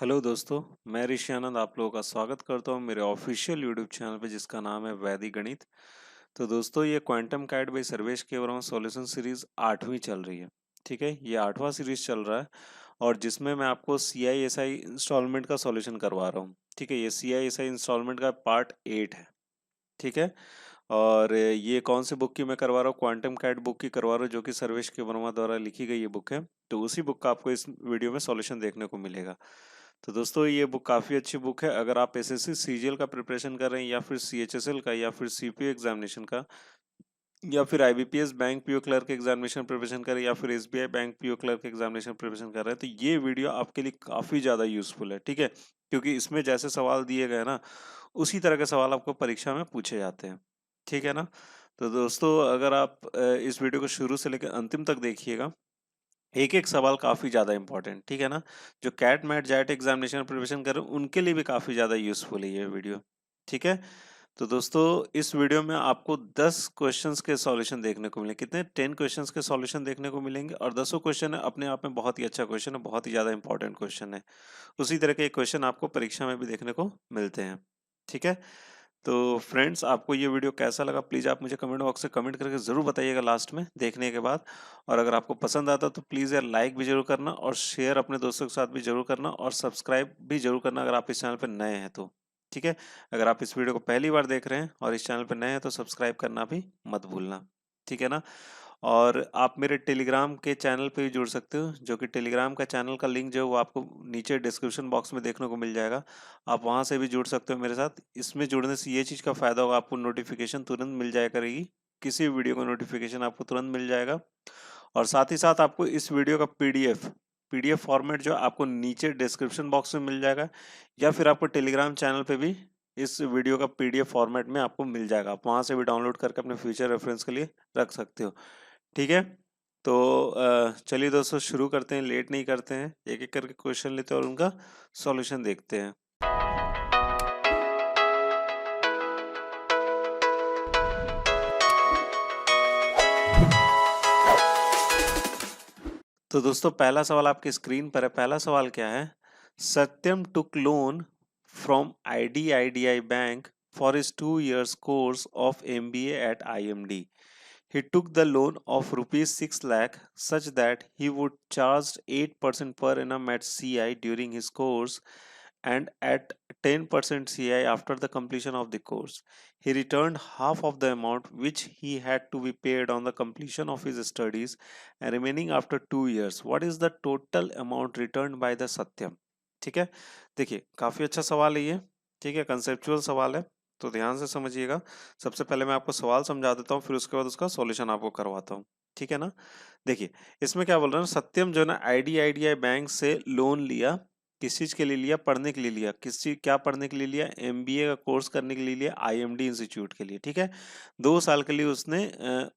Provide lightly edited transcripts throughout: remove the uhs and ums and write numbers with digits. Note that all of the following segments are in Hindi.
हेलो दोस्तों, मैं ऋषि आनंद आप लोगों का स्वागत करता हूं मेरे ऑफिशियल यूट्यूब चैनल पे जिसका नाम है वैदिक गणित। तो दोस्तों ये क्वांटम कैट बाई सर्वेश के वर्मा सॉल्यूशन सीरीज 8वीं चल रही है। ठीक है, ये 8वां सीरीज चल रहा है और जिसमें मैं आपको CISI इंस्टॉलमेंट का सॉल्यूशन करवा रहा हूँ। ठीक है, ये CISI इंस्टॉलमेंट का पार्ट 8 है। ठीक है, और ये कौन सी बुक की मैं करवा रहा हूँ, क्वांटम कैट बुक की करवा रहा हूँ जो कि सर्वेश के वर्मा द्वारा लिखी गई ये बुक है। तो उसी बुक का आपको इस वीडियो में सॉल्यूशन देखने को मिलेगा। तो दोस्तों ये बुक काफ़ी अच्छी बुक है। अगर आप SSC CGL का प्रिपरेशन कर रहे हैं या फिर CHSL का या फिर CPO एग्जामिनेशन का या फिर IBPS bank PO clerk examination preparation कर रहे हैं या फिर SBI bank PO clerk examination preparation कर रहे हैं, तो ये वीडियो आपके लिए काफ़ी ज़्यादा यूजफुल है। ठीक है, क्योंकि इसमें जैसे सवाल दिए गए ना उसी तरह के सवाल आपको परीक्षा में पूछे जाते हैं। ठीक है ना। तो दोस्तों अगर आप इस वीडियो को शुरू से लेकर अंतिम तक देखिएगा, एक एक सवाल काफी ज्यादा इंपॉर्टेंट। ठीक है ना। जो CAT MAT XAT examination preparation कर रहे हैं उनके लिए भी काफी ज्यादा यूजफुल है ये वीडियो। ठीक है, तो दोस्तों इस वीडियो में आपको 10 क्वेश्चंस के सॉल्यूशन देखने को मिलेंगे। कितने? 10 क्वेश्चंस के सॉल्यूशन देखने को मिलेंगे और 10 क्वेश्चन अपने आप में बहुत ही अच्छा क्वेश्चन है, बहुत ही ज्यादा इंपॉर्टेंट क्वेश्चन है। उसी तरह के क्वेश्चन आपको परीक्षा में भी देखने को मिलते हैं। ठीक है, तो फ्रेंड्स आपको ये वीडियो कैसा लगा प्लीज़ आप मुझे कमेंट बॉक्स से कमेंट करके ज़रूर बताइएगा लास्ट में देखने के बाद। और अगर आपको पसंद आता तो प्लीज़ यार लाइक भी जरूर करना और शेयर अपने दोस्तों के साथ भी जरूर करना और सब्सक्राइब भी जरूर करना अगर आप इस चैनल पर नए हैं तो। ठीक है, अगर आप इस वीडियो को पहली बार देख रहे हैं और इस चैनल पर नए हैं तो सब्सक्राइब करना भी मत भूलना। ठीक है ना। और आप मेरे टेलीग्राम के चैनल पे भी जुड़ सकते हो, जो कि टेलीग्राम का चैनल का लिंक जो है वो आपको नीचे डिस्क्रिप्शन बॉक्स में देखने को मिल जाएगा। आप वहां से भी जुड़ सकते हो मेरे साथ। इसमें जुड़ने से ये चीज़ का फायदा होगा, आपको नोटिफिकेशन तुरंत मिल जाया करेगी, किसी भी वीडियो का नोटिफिकेशन आपको तुरंत मिल जाएगा। और साथ ही साथ आपको इस वीडियो का पीडीएफ फॉर्मेट जो आपको नीचे डिस्क्रिप्शन बॉक्स में मिल जाएगा, या फिर आपको टेलीग्राम चैनल पे भी इस वीडियो का पीडीएफ फॉर्मेट में आपको मिल जाएगा। आप वहां से भी डाउनलोड करके अपने फ्यूचर रेफरेंस के लिए रख सकते हो। ठीक है, तो चलिए दोस्तों शुरू करते हैं, लेट नहीं करते हैं, एक एक करके क्वेश्चन लेते हैं और उनका सॉल्यूशन देखते हैं। तो दोस्तों पहला सवाल आपकी स्क्रीन पर है। पहला सवाल क्या है? Satyam took loan from IDIDI bank for his 2 years course of MBA at IMD. He took the loan of rupees 6 lakh such that he would charge 8% per annum at CI during his course and at 10% CI after the completion of the course. He returned half of the amount which he had to be paid on the completion of his studies and remaining after 2 years. What is the total amount returned by the Satyam? ठीक है, देखिए काफी अच्छा सवाल है ये। ठीक है, कंसेप्चुअल सवाल है, तो ध्यान से समझिएगा। सबसे पहले मैं आपको सवाल समझा देता हूँ, फिर उसके बाद उसका सॉल्यूशन आपको करवाता हूँ। ठीक है ना। देखिए इसमें क्या बोल रहे हैं, सत्यम जो है ना IDIDI बैंक से लोन लिया। किस चीज के लिए लिया? पढ़ने के लिए लिया। किस चीज, क्या पढ़ने के लिए लिया? MBA का कोर्स करने के लिए लिया, IMD इंस्टीट्यूट के लिए। ठीक है, 2 साल के लिए उसने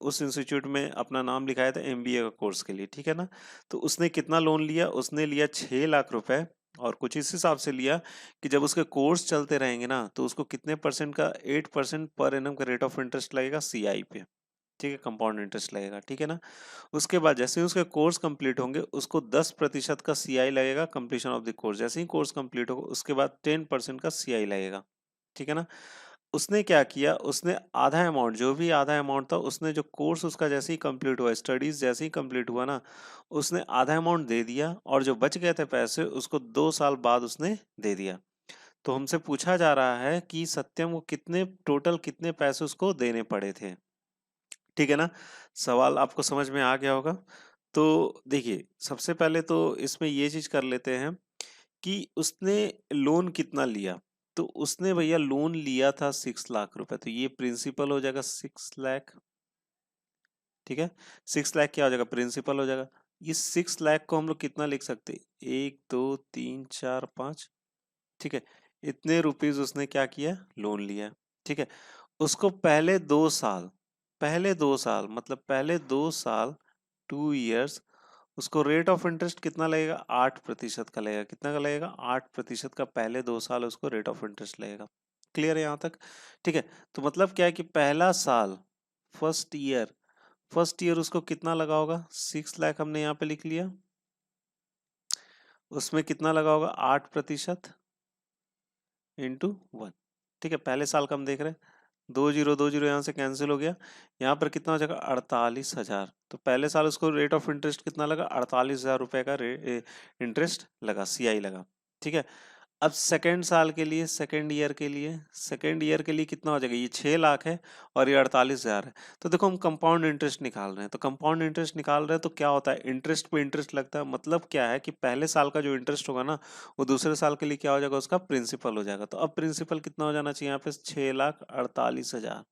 उस इंस्टीट्यूट में अपना नाम लिखाया था MBA का कोर्स के लिए। ठीक है ना। तो उसने कितना लोन लिया? उसने लिया 6 लाख रुपए। और कुछ इस हिसाब से लिया कि जब उसके कोर्स चलते रहेंगे ना तो उसको कितने परसेंट का 8% पर एनम का रेट ऑफ इंटरेस्ट लगेगा CI पे। ठीक है, कंपाउंड इंटरेस्ट लगेगा। ठीक है ना। उसके बाद जैसे ही उसके कोर्स कंप्लीट होंगे उसको 10% का CI लगेगा कंप्लीशन ऑफ द कोर्स। जैसे ही कोर्स कंप्लीट होगा उसके बाद 10% का CI लगेगा। ठीक है ना। उसने क्या किया, उसने आधा अमाउंट, जो भी आधा अमाउंट था उसने, जो कोर्स उसका जैसे ही कंप्लीट हुआ, स्टडीज जैसे ही कंप्लीट हुआ ना, उसने आधा अमाउंट दे दिया और जो बच गए थे पैसे उसको 2 साल बाद उसने दे दिया। तो हमसे पूछा जा रहा है कि सत्यम को कितने, टोटल कितने पैसे उसको देने पड़े थे। ठीक है ना। सवाल आपको समझ में आ गया होगा। तो देखिए सबसे पहले तो इसमें ये चीज कर लेते हैं कि उसने लोन कितना लिया। तो उसने भैया लोन लिया था 6 लाख रुपए, तो ये प्रिंसिपल हो जाएगा 6 लाख। ठीक है, 6 लाख क्या हो जाएगा? प्रिंसिपल हो जाएगा। ये 6 लाख को हम लोग कितना लिख सकते हैं? 1 2 3 4 5। ठीक है, इतने रुपीज उसने क्या किया? लोन लिया। ठीक है, उसको पहले 2 साल मतलब पहले 2 साल 2 years उसको रेट ऑफ इंटरेस्ट कितना लगेगा? 8% का लगेगा। कितना का लगेगा? 8% का पहले 2 साल उसको रेट ऑफ इंटरेस्ट लगेगा। क्लियर है यहाँ तक? ठीक है, तो मतलब क्या है कि पहला साल, फर्स्ट ईयर उसको कितना लगा होगा? 6 लाख हमने यहाँ पे लिख लिया। उसमें कितना लगा होगा 8% इंटू 1। ठीक है, पहले साल का हम देख रहे हैं, 2 जीरो यहाँ से कैंसिल हो गया, यहाँ पर कितना हो जाएगा 48,000। तो पहले साल उसको रेट ऑफ इंटरेस्ट कितना लगा, 48,000 रुपए का इंटरेस्ट लगा, सीआई लगा। ठीक है, अब सेकेंड साल के लिए, सेकेंड ईयर के लिए कितना हो जाएगा, ये 6 लाख है और ये 48,000 है। तो देखो हम कंपाउंड इंटरेस्ट निकाल रहे हैं, तो कंपाउंड इंटरेस्ट निकाल रहे हैं तो क्या होता है, इंटरेस्ट पे इंटरेस्ट लगता है। मतलब क्या है कि पहले साल का जो इंटरेस्ट होगा ना, वो दूसरे साल के लिए क्या हो जाएगा, उसका प्रिंसिपल हो जाएगा। तो अब प्रिंसिपल कितना हो जाना चाहिए यहाँ पे, 6,48,000।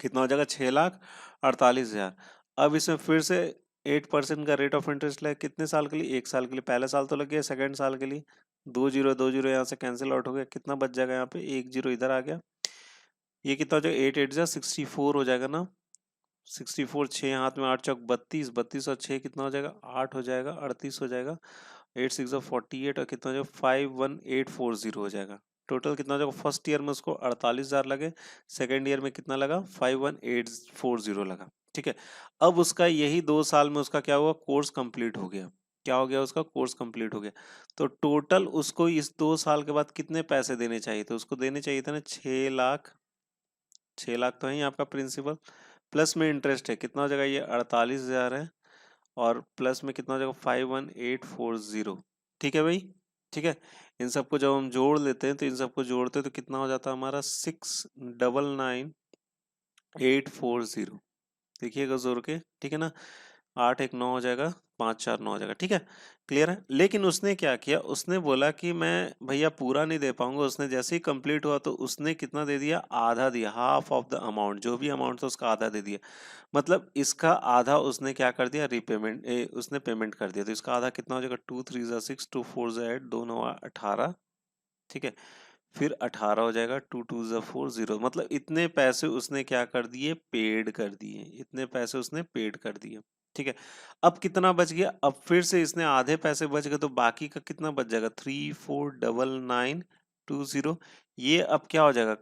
कितना हो जाएगा, 6,48,000। अब इसमें फिर से 8% का रेट ऑफ इंटरेस्ट लगे, कितने साल के लिए, 1 साल के लिए। पहला साल तो लग गया, सेकंड साल के लिए 2 जीरो यहाँ से कैंसिल आउट हो गया, कितना बच जाएगा यहाँ पे, 1 जीरो इधर आ गया। ये कितना हो जाएगा, 8 8 जा 64 हो जाएगा ना, 64, 6 हाथ में 8 चौक 32, 32 और 6 कितना हो जाएगा, 8 हो जाएगा, 38 हो जाएगा, 8 6 48 और कितना हो जाएगा, 51840 हो जाएगा। टोटल कितना हो जाएगा, फर्स्ट ईयर में उसको 48,000 लगे, सेकेंड ईयर में कितना लगा, 51840 लगा। ठीक है, अब उसका यही 2 साल में उसका क्या हुआ, कोर्स कंप्लीट हो गया। क्या हो गया, उसका कोर्स कंप्लीट हो गया। तो टोटल उसको इस 2 साल के बाद कितने पैसे देने चाहिए थे, उसको देने चाहिए थे ना 6 लाख। 6 लाख तो है ही आपका प्रिंसिपल, प्लस में इंटरेस्ट है, कितना हो जाएगा, ये 48,000 है, और प्लस में कितना हो जाएगा, 51840। ठीक है भाई, ठीक है। इन सबको जब हम जोड़ लेते हैं, तो इन सबको जोड़ते हैं तो कितना हो जाता है हमारा, 6,99,840। देखिएगा जोड़ के, ठीक है ना, 8 1 9 हो जाएगा, 5 4 9 हो जाएगा। ठीक है, क्लियर है। लेकिन उसने क्या किया, उसने बोला कि मैं भैया पूरा नहीं दे पाऊंगा। उसने जैसे ही कंप्लीट हुआ तो उसने कितना दे दिया, आधा दिया, हाफ ऑफ द अमाउंट, जो भी अमाउंट था उसका आधा दे दिया। मतलब इसका आधा उसने क्या कर दिया, रीपेमेंट, उसने पेमेंट कर दिया। तो इसका आधा कितना हो जाएगा, 2 3 6, 2 4 8, 2 9 18। ठीक है, फिर 18 हो जाएगा, 2 2 4 0। मतलब इतने पैसे उसने क्या कर दिए, पेड कर दिए, इतने पैसे उसने पेड कर दिए। ठीक है, अब कितना बच गया, अब फिर से इसने आधे पैसे बच गए, तो बाकी का कितना बच जाएगा, 3 4 9 9 2 0। ये अब क्या हो जाएगा,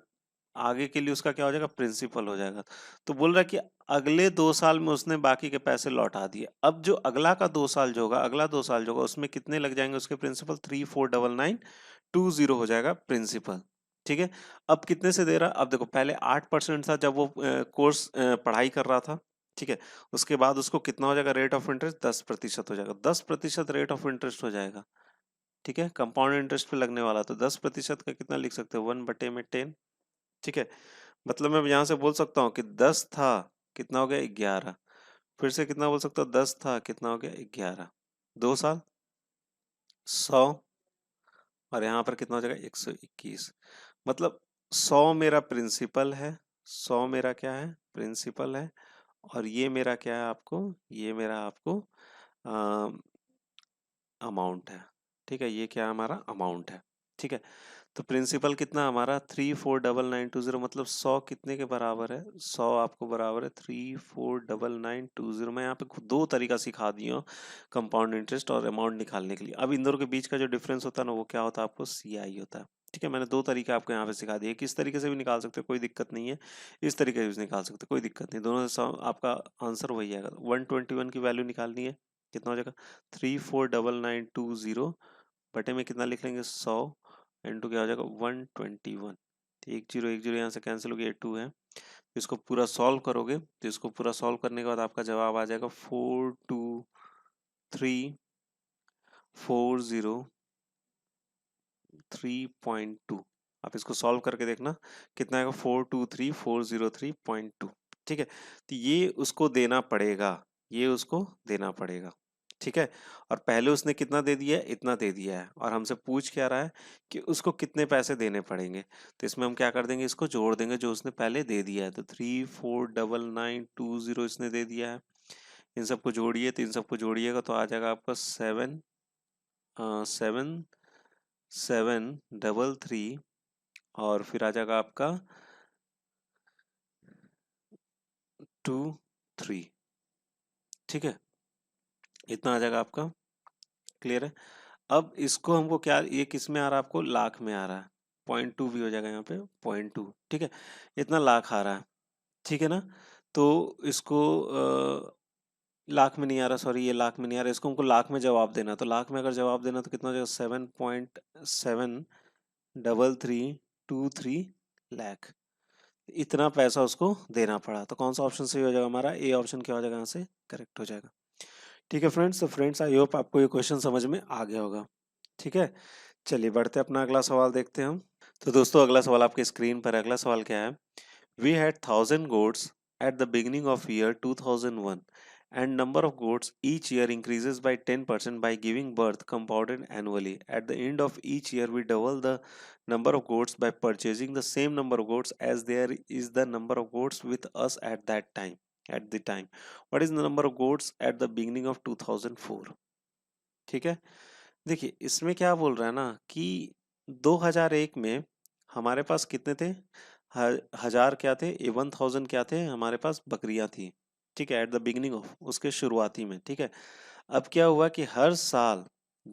आगे के लिए उसका क्या हो जाएगा, प्रिंसिपल हो जाएगा। तो बोल रहा है कि अगले 2 साल में उसने बाकी के पैसे लौटा दिए। अब जो अगला का 2 साल जो होगा, अगला 2 साल जो होगा, उसमें कितने लग जाएंगे उसके प्रिंसिपल, 3 4 9 9 2 0 हो जाएगा प्रिंसिपल। ठीक है, अब कितने से दे रहा, अब देखो पहले 8% था जब वो कोर्स पढ़ाई कर रहा था। ठीक है, उसके बाद उसको कितना हो जाएगा, रेट ऑफ इंटरेस्ट 10% हो जाएगा, 10% रेट ऑफ इंटरेस्ट हो जाएगा। ठीक है, कंपाउंड इंटरेस्ट पे लगने वाला, तो 10% का कितना लिख सकते हो, 1/10। ठीक है, मतलब मैं यहाँ से बोल सकता हूँ कि 10 था, कितना हो गया, 11। फिर से कितना बोल सकता हूँ, 10 था, कितना हो गया, 11। 2 साल, 100, और यहाँ पर कितना हो जाएगा, 121। मतलब 100 मेरा प्रिंसिपल है, 100 मेरा क्या है, प्रिंसिपल है, और ये मेरा क्या है आपको, ये मेरा आपको अमाउंट है। ठीक है, ये क्या हमारा अमाउंट है। ठीक है, तो प्रिंसिपल कितना हमारा, 3 4 9 9 2 0। मतलब 100 कितने के बराबर है, 100 आपको बराबर है 3 4 9 9 2 0। मैं यहाँ पे दो तरीका सिखा दिया हूँ कंपाउंड इंटरेस्ट और अमाउंट निकालने के लिए। अब इन दोनों के बीच का जो डिफरेंस होता है ना, वो क्या होता है, आपको सीआई होता है। ठीक है, मैंने दो तरीके आपको यहाँ पे सिखा दिए, किस तरीके से भी निकाल सकते हो, कोई दिक्कत नहीं है। इस तरीके से भी निकाल सकते हो, कोई दिक्कत नहीं, दोनों से आपका आंसर वही आएगा। 121 की वैल्यू निकालनी है, कितना हो जाएगा, 3 4 9 9 2 0 बटे में कितना लिख लेंगे, 100 इंटू क्या हो जाएगा, 121। तो 1 0 यहाँ से कैंसिल हो गया, 2 है। इसको पूरा सॉल्व करोगे, तो इसको पूरा सॉल्व करने के बाद आपका जवाब आ जाएगा 423403.2। आप इसको सॉल्व करके देखना कितना आएगा, 423403.2। ठीक है, तो ये उसको देना पड़ेगा, ये उसको देना पड़ेगा। ठीक है, और पहले उसने कितना दे दिया है, इतना दे दिया है, और हमसे पूछ क्या रहा है कि उसको कितने पैसे देने पड़ेंगे। तो इसमें हम क्या कर देंगे, इसको जोड़ देंगे जो उसने पहले दे दिया है। तो 3 4 9 9 2 0 इसने दे दिया है, इन सबको जोड़िए, तो इन सबको जोड़िएगा तो आ जाएगा आपका 7 7 7 3 और फिर आ जाएगा आपका 2 3। ठीक है, इतना आ जाएगा आपका, क्लियर है। अब इसको हमको क्या, ये किस में आ रहा है आपको, लाख में आ रहा है, 0.2 भी हो जाएगा यहाँ पे, 0.2। ठीक है, इतना लाख आ रहा है। ठीक है ना, तो इसको लाख में नहीं आ रहा, सॉरी, ये लाख में नहीं आ रहा, इसको हमको लाख में जवाब देना, तो लाख में अगर जवाब देना तो कितना हो जाएगा, 7.73323 लाख। इतना पैसा उसको देना पड़ा, तो कौन सा ऑप्शन सही हो जाएगा हमारा, ए ऑप्शन क्या हो जाएगा यहाँ से, करेक्ट हो जाएगा। ठीक है फ्रेंड्स, तो फ्रेंड्स आई होप आपको ये क्वेश्चन समझ में आ गया होगा। ठीक है, चलिए बढ़ते हैं, अपना अगला सवाल देखते हैं हम। तो दोस्तों अगला सवाल आपके स्क्रीन पर है। अगला सवाल क्या है, we had 1000 goats at the beginning of year 2001 and number of goats each year increases by 10% by giving birth compounded annually. At the end of each year we double the number of goats by purchasing the same number of goats as there is the number of goats with us at that time. At the time, what is the number of goats at the beginning of 2004? ठीक है, देखिए इसमें क्या बोल रहा है ना कि 2001 में हमारे पास कितने थे, हजार क्या थे, 1000 क्या थे हमारे पास, बकरियां थी। ठीक है, एट द बिगिनिंग ऑफ, उसके शुरुआती में। ठीक है, अब क्या हुआ कि हर साल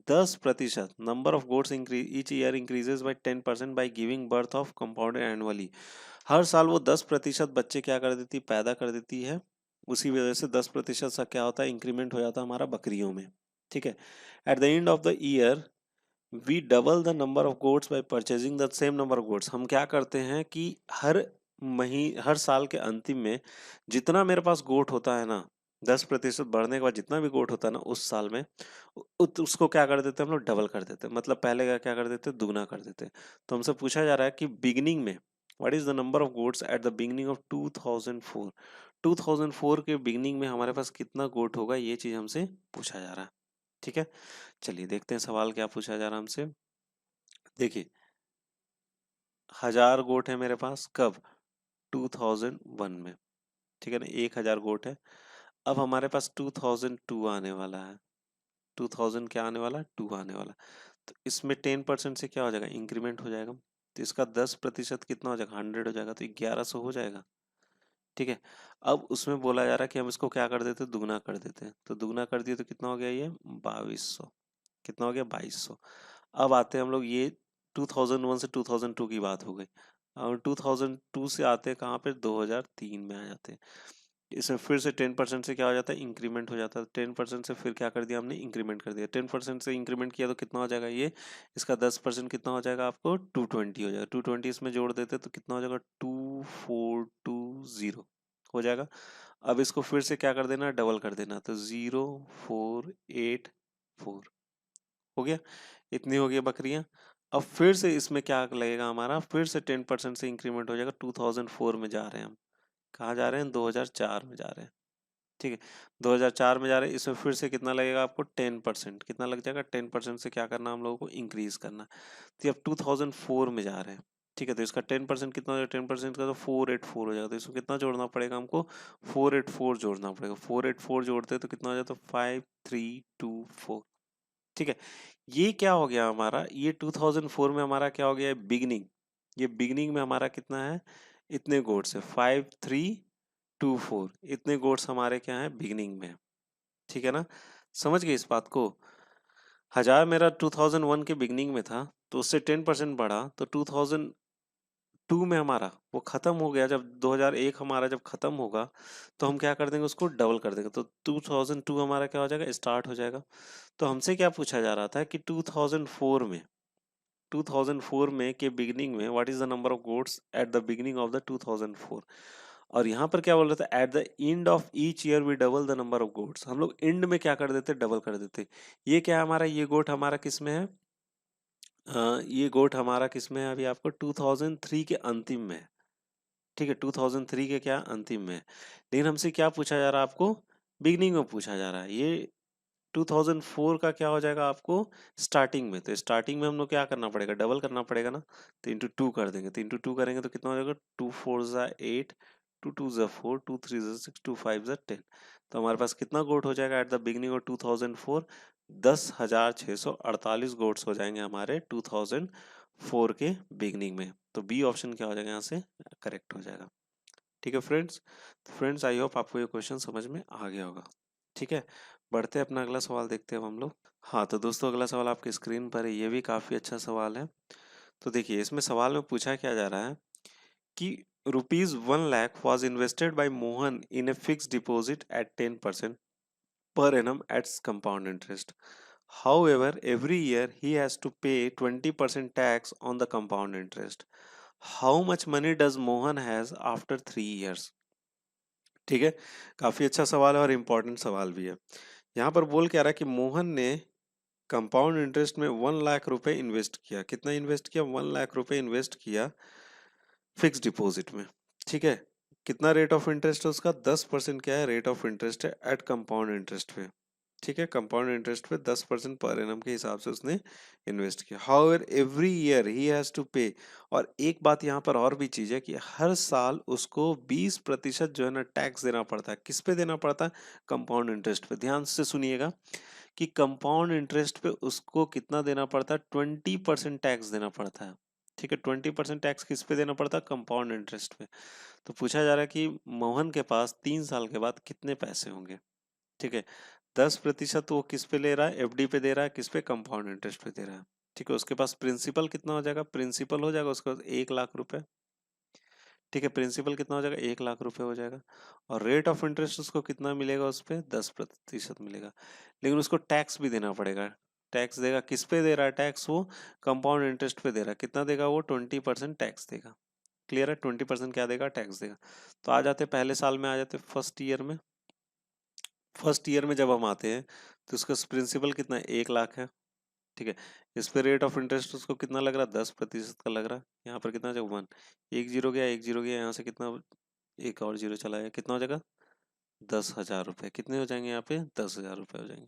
10% number of goats increase each year increases by 10% by giving birth of compounded annually. हर साल वो 10% बच्चे क्या कर देती, पैदा कर देती है, उसी वजह से 10% सा क्या होता है, इंक्रीमेंट हो जाता है हमारा बकरियों में। ठीक है, at the end of the year we double the number of goats by purchasing the same number of goats. हम क्या करते हैं कि हर साल के अंतिम में जितना मेरे पास गोट होता है ना, 10% बढ़ने के बाद जितना भी गोट होता है ना उस साल में, उसको क्या कर देते हैं हम लोग, डबल कर देते हैं, मतलब पहले का क्या कर देते हैं, दुगना कर देते हैं। तो हमसे पूछा जा रहा है कि बिगिनिंग में what is the number of goats at the beginning of 2004। 2004 के बिगिनिंग में हमारे पास कितना गोट होगा, ये चीज हमसे पूछा जा रहा है। ठीक है, चलिए देखते हैं सवाल क्या पूछा जा रहा है हमसे। देखिए 1000 गोट है मेरे पास, कब, 2001 में। ठीक है ना, 1000 गोट है। अब हमारे पास 2002 आने वाला है, 2000 क्या आने वाला है, 2 आने वाला। तो इसमें 10% से क्या हो जाएगा, इंक्रीमेंट हो जाएगा, तो इसका 10% कितना हो जाएगा, 100 हो जाएगा, तो 1100 हो जाएगा। ठीक है, अब उसमें बोला जा रहा है कि हम इसको क्या कर देते, दुगना कर देते हैं, तो दुगना कर दिए तो कितना हो गया, ये 2200। कितना हो गया, 2200। अब आते हैं हम लोग, ये 2001 से 2002 की बात हो गई, और 2002 से आते हैं कहाँ पे, 2003 में आ जाते हैं। इसमें फिर से 10% से क्या हो जाता है, इंक्रीमेंट हो जाता है। 10% से फिर क्या कर दिया हमने, इंक्रीमेंट कर दिया। 10% से इंक्रीमेंट किया तो कितना हो जाएगा, ये इसका 10% कितना हो जाएगा आपको, 220 हो जाएगा। 220 इसमें जोड़ देते तो कितना हो जाएगा, 2420 हो जाएगा। अब इसको फिर से क्या कर देना, डबल कर देना, तो 0484 हो गया। इतनी हो गई बकरियां। अब फिर से इसमें क्या लगेगा हमारा, फिर से 10% से इंक्रीमेंट हो जाएगा। 2004 में जा रहे हैं हम, कहाँ जा रहे हैं, 2004 में जा रहे हैं। ठीक है, 2004 में जा रहे हैं, इसमें फिर से कितना लगेगा आपको, 10%। कितना लग जाएगा, 10% से क्या करना हम लोगों को, इंक्रीज करना। तो अब 2004 में जा रहे हैं। ठीक है, तो इसका 10% कितना हो जाएगा, 10% का तो 484 हो जाएगा, तो इसको कितना जोड़ना पड़ेगा हमको, 484 जोड़ना पड़ेगा। 484 जोड़ते हैं तो कितना हो जाता है, 5324। ठीक है, ये क्या हो गया हमारा, ये 2004 में हमारा क्या हो गया है, बिगनिंग। ये बिगनिंग में हमारा कितना है, इतने गोट्स है, 5324, इतने गोट्स हमारे क्या है, बिगनिंग में। ठीक है ना, समझ गए इस बात को। 1000 मेरा 2001 के बिगनिंग में था, तो उससे 10% बढ़ा, तो 2002 में हमारा वो खत्म हो गया। जब 2001 हमारा जब खत्म होगा तो हम क्या कर देंगे, उसको डबल कर देंगे, तो 2002 हमारा क्या हो जाएगा, स्टार्ट हो जाएगा। तो हमसे क्या पूछा जा रहा था कि 2004 में के बिगिनिंग में what is the number of goats at the beginning of the 2004। और यहाँ पर क्या बोल रहा था, at the end of each year we double the number of goats. हम लोग एंड में क्या कर देते, डबल कर देते। ये क्या है हमारा, ये गोट हमारा किस में है, ये गोट हमारा किस में है, अभी आपको 2003 के अंतिम में है। ठीक है, 2003 के क्या, अंतिम में है। लेकिन हमसे क्या पूछा जा रहा है, आपको बिगिनिंग में पूछा जा रहा है। ये 2004 का क्या हो जाएगा आपको, स्टार्टिंग में। तो स्टार्टिंग में हम लोग क्या करना पड़ेगा, डबल करना पड़ेगा ना, तो इंटू 2 कर देंगे। तो इंटू 2 करेंगे तो कितना हो जाएगा, 2 4 ज़ा 8, 2 2 ज़ा 4, 2 3 ज़ा 6, 2 5 ज़ा 10। तो हमारे पास कितना गोट हो जाएगा eight the beginning of 2004, 10,648 goats हो जाएंगे हमारे 2004 के बिगिनिंग में। तो बी ऑप्शन क्या हो जाएगा यहाँ से, करेक्ट हो जाएगा। ठीक है फ्रेंड्स, तो फ्रेंड्स आई होप आपको ये क्वेश्चन समझ में आ गया होगा। ठीक है, बढ़ते हैं, अपना अगला सवाल देखते हैं अब हम लोग। हाँ तो दोस्तों अगला सवाल आपकी स्क्रीन पर है, ये भी काफ़ी अच्छा सवाल है। तो देखिए इसमें सवाल में पूछा क्या जा रहा है कि rupees 1 lakh was invested bye Mohan in a fix deposit eight 10%। per annum at compound interest. However, every year he has to pay 20% tax on the compound interest. How much money does Mohan has after 3 years? ठीक है, काफी अच्छा सवाल है और इम्पोर्टेंट सवाल भी है। यहाँ पर बोल क्या रहा है कि मोहन ने कंपाउंड इंटरेस्ट में 1 लाख रुपए इन्वेस्ट किया। कितना इन्वेस्ट किया? 1 लाख रुपए इन्वेस्ट किया फिक्स डिपॉजिट में। ठीक है, कितना रेट ऑफ इंटरेस्ट है उसका? 10% क्या है? रेट ऑफ इंटरेस्ट है एट कंपाउंड इंटरेस्ट पे। ठीक है, कंपाउंड इंटरेस्ट पे 10% पर एनम के हिसाब से उसने इन्वेस्ट किया। However every year he has to pay, और एक बात यहाँ पर और भी चीज है कि हर साल उसको 20% जो है ना टैक्स देना पड़ता है। किस पे देना पड़ता है? कंपाउंड इंटरेस्ट पे। ध्यान से सुनिएगा कि कंपाउंड इंटरेस्ट पे उसको कितना देना पड़ता है? 20% टैक्स देना पड़ता है। ठीक है, 20% टैक्स किस पे देना पड़ता है? कंपाउंड इंटरेस्ट पे। तो पूछा जा रहा है कि मोहन के पास 3 साल के बाद कितने पैसे होंगे। ठीक है, 10% वो किस पे ले रहा है? एफडी पे दे रहा है। किस पे? कंपाउंड इंटरेस्ट पे दे रहा है। ठीक है, उसके पास प्रिंसिपल कितना हो जाएगा? प्रिंसिपल हो जाएगा उसके पास 1 लाख रुपए। ठीक है, प्रिंसिपल कितना हो जाएगा? 1 लाख रुपए हो जाएगा। और रेट ऑफ इंटरेस्ट उसको कितना मिलेगा? उस पे 10% मिलेगा। लेकिन उसको टैक्स भी देना पड़ेगा। टैक्स देगा। किस पे दे रहा है टैक्स? वो कंपाउंड इंटरेस्ट पे दे रहा है। कितना देगा वो? 20% टैक्स देगा। क्लियर है? 20% क्या देगा? टैक्स देगा। तो आ जाते पहले साल में, आ जाते फर्स्ट ईयर में। फर्स्ट ईयर में जब हम आते हैं तो उसका प्रिंसिपल कितना है? 1 लाख है। ठीक है, इस पे रेट ऑफ इंटरेस्ट उसको कितना लग रहा है? 10% का लग रहा है। यहाँ पर कितना जाएगा? 1। एक जीरो गया, एक जीरो गया, यहाँ से कितना? एक और जीरो चला गया। कितना हो जाएगा? 10,000 रुपए। कितने हो जाएंगे यहाँ पे? 10,000 रुपए हो जाएंगे।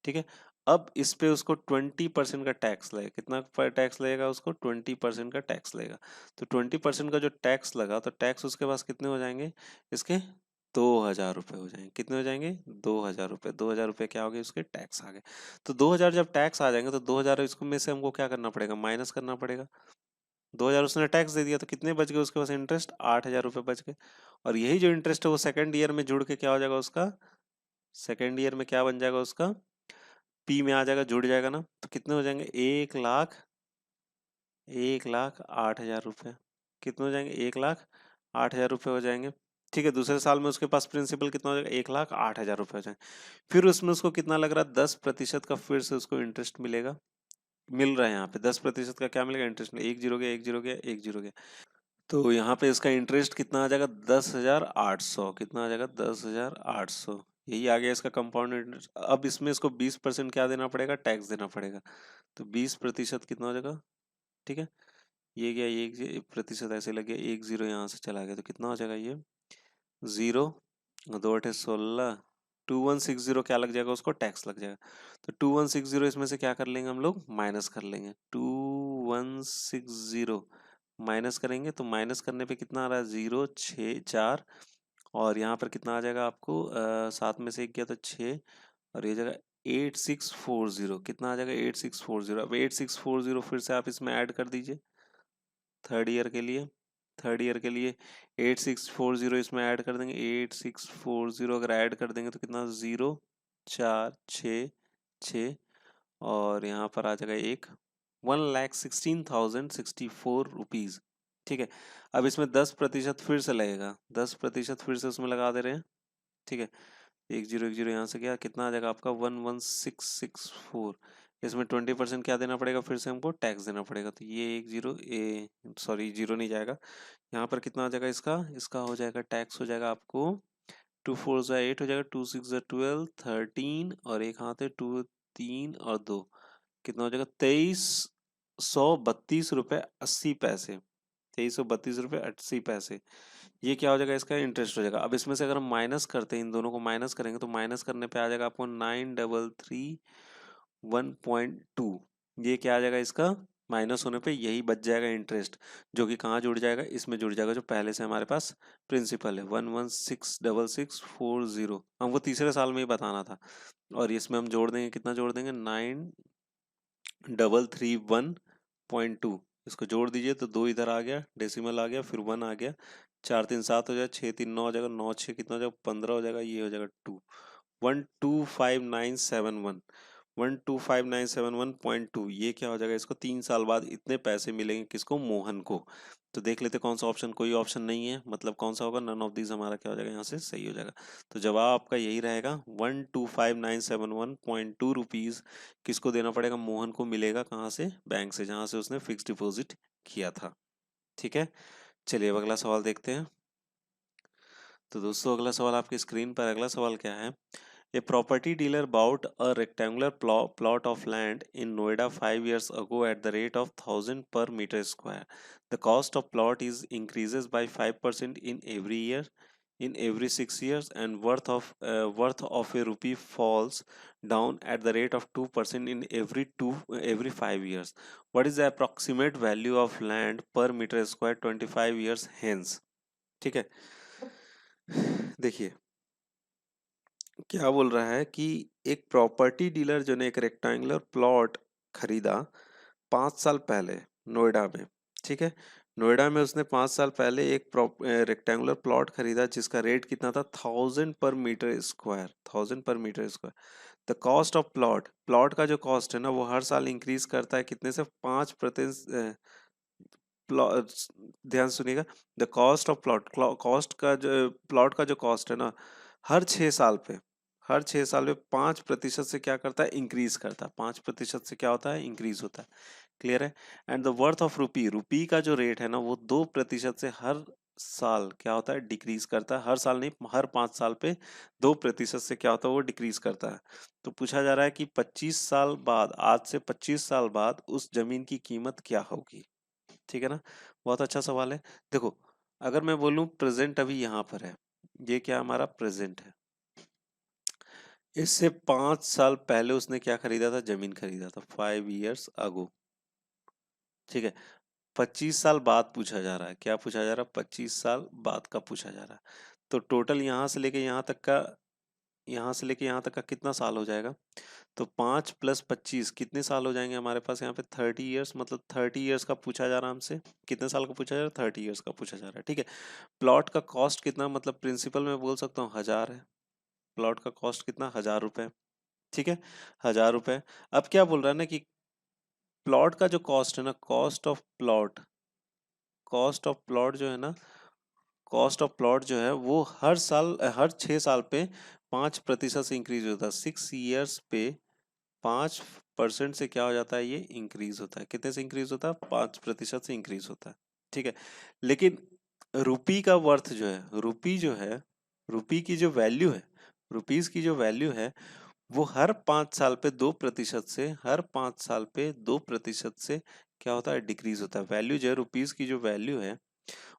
ठीक है, अब इस पे उसको 20% का टैक्स लगेगा। कितना टैक्स लगेगा उसको? 20% का टैक्स लगेगा। तो 20% का जो टैक्स लगा, तो टैक्स उसके पास कितने हो जाएंगे इसके? 2,000 रुपए हो जाएंगे। कितने हो जाएंगे? 2,000 रुपए। 2,000 रुपए क्या हो गए? उसके टैक्स आ गए। तो 2,000 जब टैक्स आ जाएंगे तो 2,000 इसको में से हमको क्या करना पड़ेगा? माइनस करना पड़ेगा। 2,000 उसने टैक्स दे दिया तो कितने बच गए उसके पास? इंटरेस्ट 8,000 रुपए बच गए। और यही जो इंटरेस्ट है वो सेकंड ईयर में जुड़ के क्या हो जाएगा उसका? सेकंड ईयर में क्या बन जाएगा उसका? पी में आ जाएगा, जुड़ जाएगा ना। तो कितने हो जाएंगे? 1,08,000 रुपए। कितने हो जाएंगे? 1,08,000 रुपए हो जाएंगे। ठीक है, दूसरे साल में उसके पास प्रिंसिपल कितना हो जाएगा? 1,08,000 रुपए हो जाएंगे। फिर उसमें उसको कितना लग रहा है? 10% का फिर से उसको इंटरेस्ट मिलेगा। मिल रहा है यहाँ पे 10% का क्या मिलेगा? इंटरेस्ट में एक जीरो गया, एक जीरो गया, एक जीरो गया। तो यहाँ पे इसका इंटरेस्ट कितना आ जाएगा? 10,800। कितना आ जाएगा? 10,800। यही आ गया इसका कंपाउंड इंटरेस्ट। अब इसमें इसको 20% क्या देना पड़ेगा? टैक्स देना पड़ेगा। तो 20% कितना हो जाएगा? ठीक है, ये गया, ये 1% ऐसे लग गया, एक जीरो यहाँ से चला गया, तो कितना हो जाएगा ये? 0, 2 8 16, 2160 क्या लग जाएगा उसको? टैक्स लग जाएगा। तो 2160 इसमें से क्या कर लेंगे हम लोग? माइनस कर लेंगे। 2160 माइनस करेंगे तो माइनस करने पे कितना आ रहा है? 0, 6, 4। और यहाँ पर कितना आ जाएगा आपको? 7 में से एक गया तो 6। और ये जगह 8640। कितना आ जाएगा? 8640। अब 8640 फिर से आप इसमें ऐड कर दीजिए थर्ड ईयर के लिए। थर्ड ईयर के लिए 8640 इसमें ऐड कर देंगे। 8640 अगर ऐड कर देंगे तो कितना? 0, 4, 6, 6। और यहाँ पर आ जाएगा 1,16,064 रुपीज। ठीक है, अब इसमें 10% फिर से लगेगा। 10% फिर से उसमें लगा दे रहे हैं। ठीक है, एक जीरो, एक जीरो यहाँ से गया, कितना आ जाएगा आपका? 11,664। इसमें 20% क्या देना पड़ेगा? फिर से हमको टैक्स देना पड़ेगा। तो ये एक जीरो, ए सॉरी जीरो नहीं जाएगा। यहाँ पर कितना आ जाएगा इसका? इसका हो जाएगा टैक्स हो जाएगा आपको 2 4 8 हो जाएगा, 2 6 12 13, और एक हाथ है 2 3 और 2, कितना हो जाएगा? 2332 रुपए 80 पैसे। 2332 रुपए 80 पैसे। ये क्या हो जाएगा? इसका इंटरेस्ट हो जाएगा। अब इसमें से अगर हम माइनस करते हैं, इन दोनों को माइनस करेंगे तो माइनस करने पे आ जाएगा आपको 9,331.2। ये क्या आ जाएगा इसका? माइनस होने पे यही बच जाएगा इंटरेस्ट, जो कि कहाँ जुड़ जाएगा? इसमें जुड़ जाएगा जो पहले से हमारे पास प्रिंसिपल है 116,640। हमको तीसरे साल में ही बताना था। और इसमें हम जोड़ देंगे, कितना जोड़ देंगे? 9,331.2। इसको जोड़ दीजिए तो 2 इधर आ गया, डेसिमल आ गया, फिर 1 आ गया। 4 3 7 हो जाएगा, 6 3 9 हो जाएगा, 9 6 कितना हो जाएगा? 15 हो जाएगा, ये हो जाएगा 2 125971। 125971.2, ये क्या हो जाएगा, इसको 3 साल बाद इतने पैसे मिलेंगे, किसको, मोहन को। तो देख लेते कौन सा ऑप्शन, कोई ऑप्शन नहीं है, मतलब कौन सा होगा, नन ऑफ दीज हमारा क्या हो जाएगा, यहाँ से सही हो जाएगा। तो जवाब आपका यही रहेगा, 125971.2 रुपीज किसको देना पड़ेगा, मोहन को मिलेगा, कहाँ से, बैंक से, जहाँ से उसने फिक्स डिपॉजिट किया था। ठीक है, चलिए अब अगला सवाल देखते हैं। तो दोस्तों अगला सवाल आपकी स्क्रीन पर, अगला सवाल क्या है, A property dealer bought a rectangular plot of land in Noida 5 years ago at the rate of 1000 per meter square. The cost of plot is increases by 5% in every year, in every 6 years, and worth of a rupee falls down at the rate of 2% in every 5 years. What is the approximate value of land per meter square 25 years hence? ठीक है, देखिए क्या बोल रहा है कि एक प्रॉपर्टी डीलर जो ने एक रेक्टेंगुलर प्लॉट खरीदा 5 साल पहले नोएडा में। ठीक है, नोएडा में उसने 5 साल पहले एक रेक्टेंगुलर प्लॉट खरीदा जिसका रेट कितना था, 1000 पर मीटर स्क्वायर, 1000 पर metre square. The cost of plot, plot का जो कॉस्ट है ना वो हर साल इंक्रीज करता है, कितने से, 5%। ध्यान सुनिएगा, the cost of plot, cost का जो प्लॉट का जो कॉस्ट है ना, हर 6 साल पे, हर 6 साल में 5% से क्या करता है, इंक्रीज करता है, 5% से क्या होता है, इंक्रीज होता है। क्लियर है। And the worth of rupee, rupee का जो रेट है ना वो 2% से हर साल क्या होता है, डिक्रीज करता है, हर साल नहीं, हर 5 साल पे 2% से क्या होता है, वो डिक्रीज करता है। तो पूछा जा रहा है कि 25 साल बाद, आज से 25 साल बाद उस जमीन की कीमत क्या होगी। ठीक है ना, बहुत अच्छा सवाल है। देखो, अगर मैं बोलूं प्रेजेंट अभी यहाँ पर है, ये क्या हमारा प्रेजेंट है, इससे 5 साल पहले उसने क्या खरीदा था, जमीन खरीदा था, 5 years ago। ठीक है, 25 साल बाद पूछा जा रहा है, क्या पूछा जा रहा है, 25 साल बाद का पूछा जा रहा है। तो टोटल यहाँ से लेके यहाँ तक का कितना साल हो जाएगा, तो 5 + 25 कितने साल हो जाएंगे हमारे पास, यहाँ पे 30 years, मतलब 30 years का पूछा जा रहा है हमसे, कितने साल का पूछा जा रहा है, 30 years का पूछा जा रहा है। ठीक है, प्लॉट का कॉस्ट कितना, मतलब प्रिंसिपल में बोल सकता हूँ 1000 है, प्लॉट का कॉस्ट कितना, 1000 रुपए। ठीक है, 1000 रुपए। अब क्या बोल रहा है ना कि प्लॉट का जो कॉस्ट है ना, कॉस्ट ऑफ प्लॉट जो है ना, कॉस्ट ऑफ प्लॉट जो है वो हर साल, हर 6 साल पे 5% से इंक्रीज होता है, 6 years पे 5% से क्या हो जाता है, ये इंक्रीज होता है, कितने से इंक्रीज होता है, 5% से इंक्रीज होता है। ठीक है, लेकिन रुपी का वर्थ जो है, रुपी जो है, रुपी की जो वैल्यू है, रुपीज की जो वैल्यू है वो हर 5 साल पे 2% से, हर 5 साल पे 2% से क्या होता है, डिक्रीज होता है। वैल्यू जो है, रुपीज की जो वैल्यू है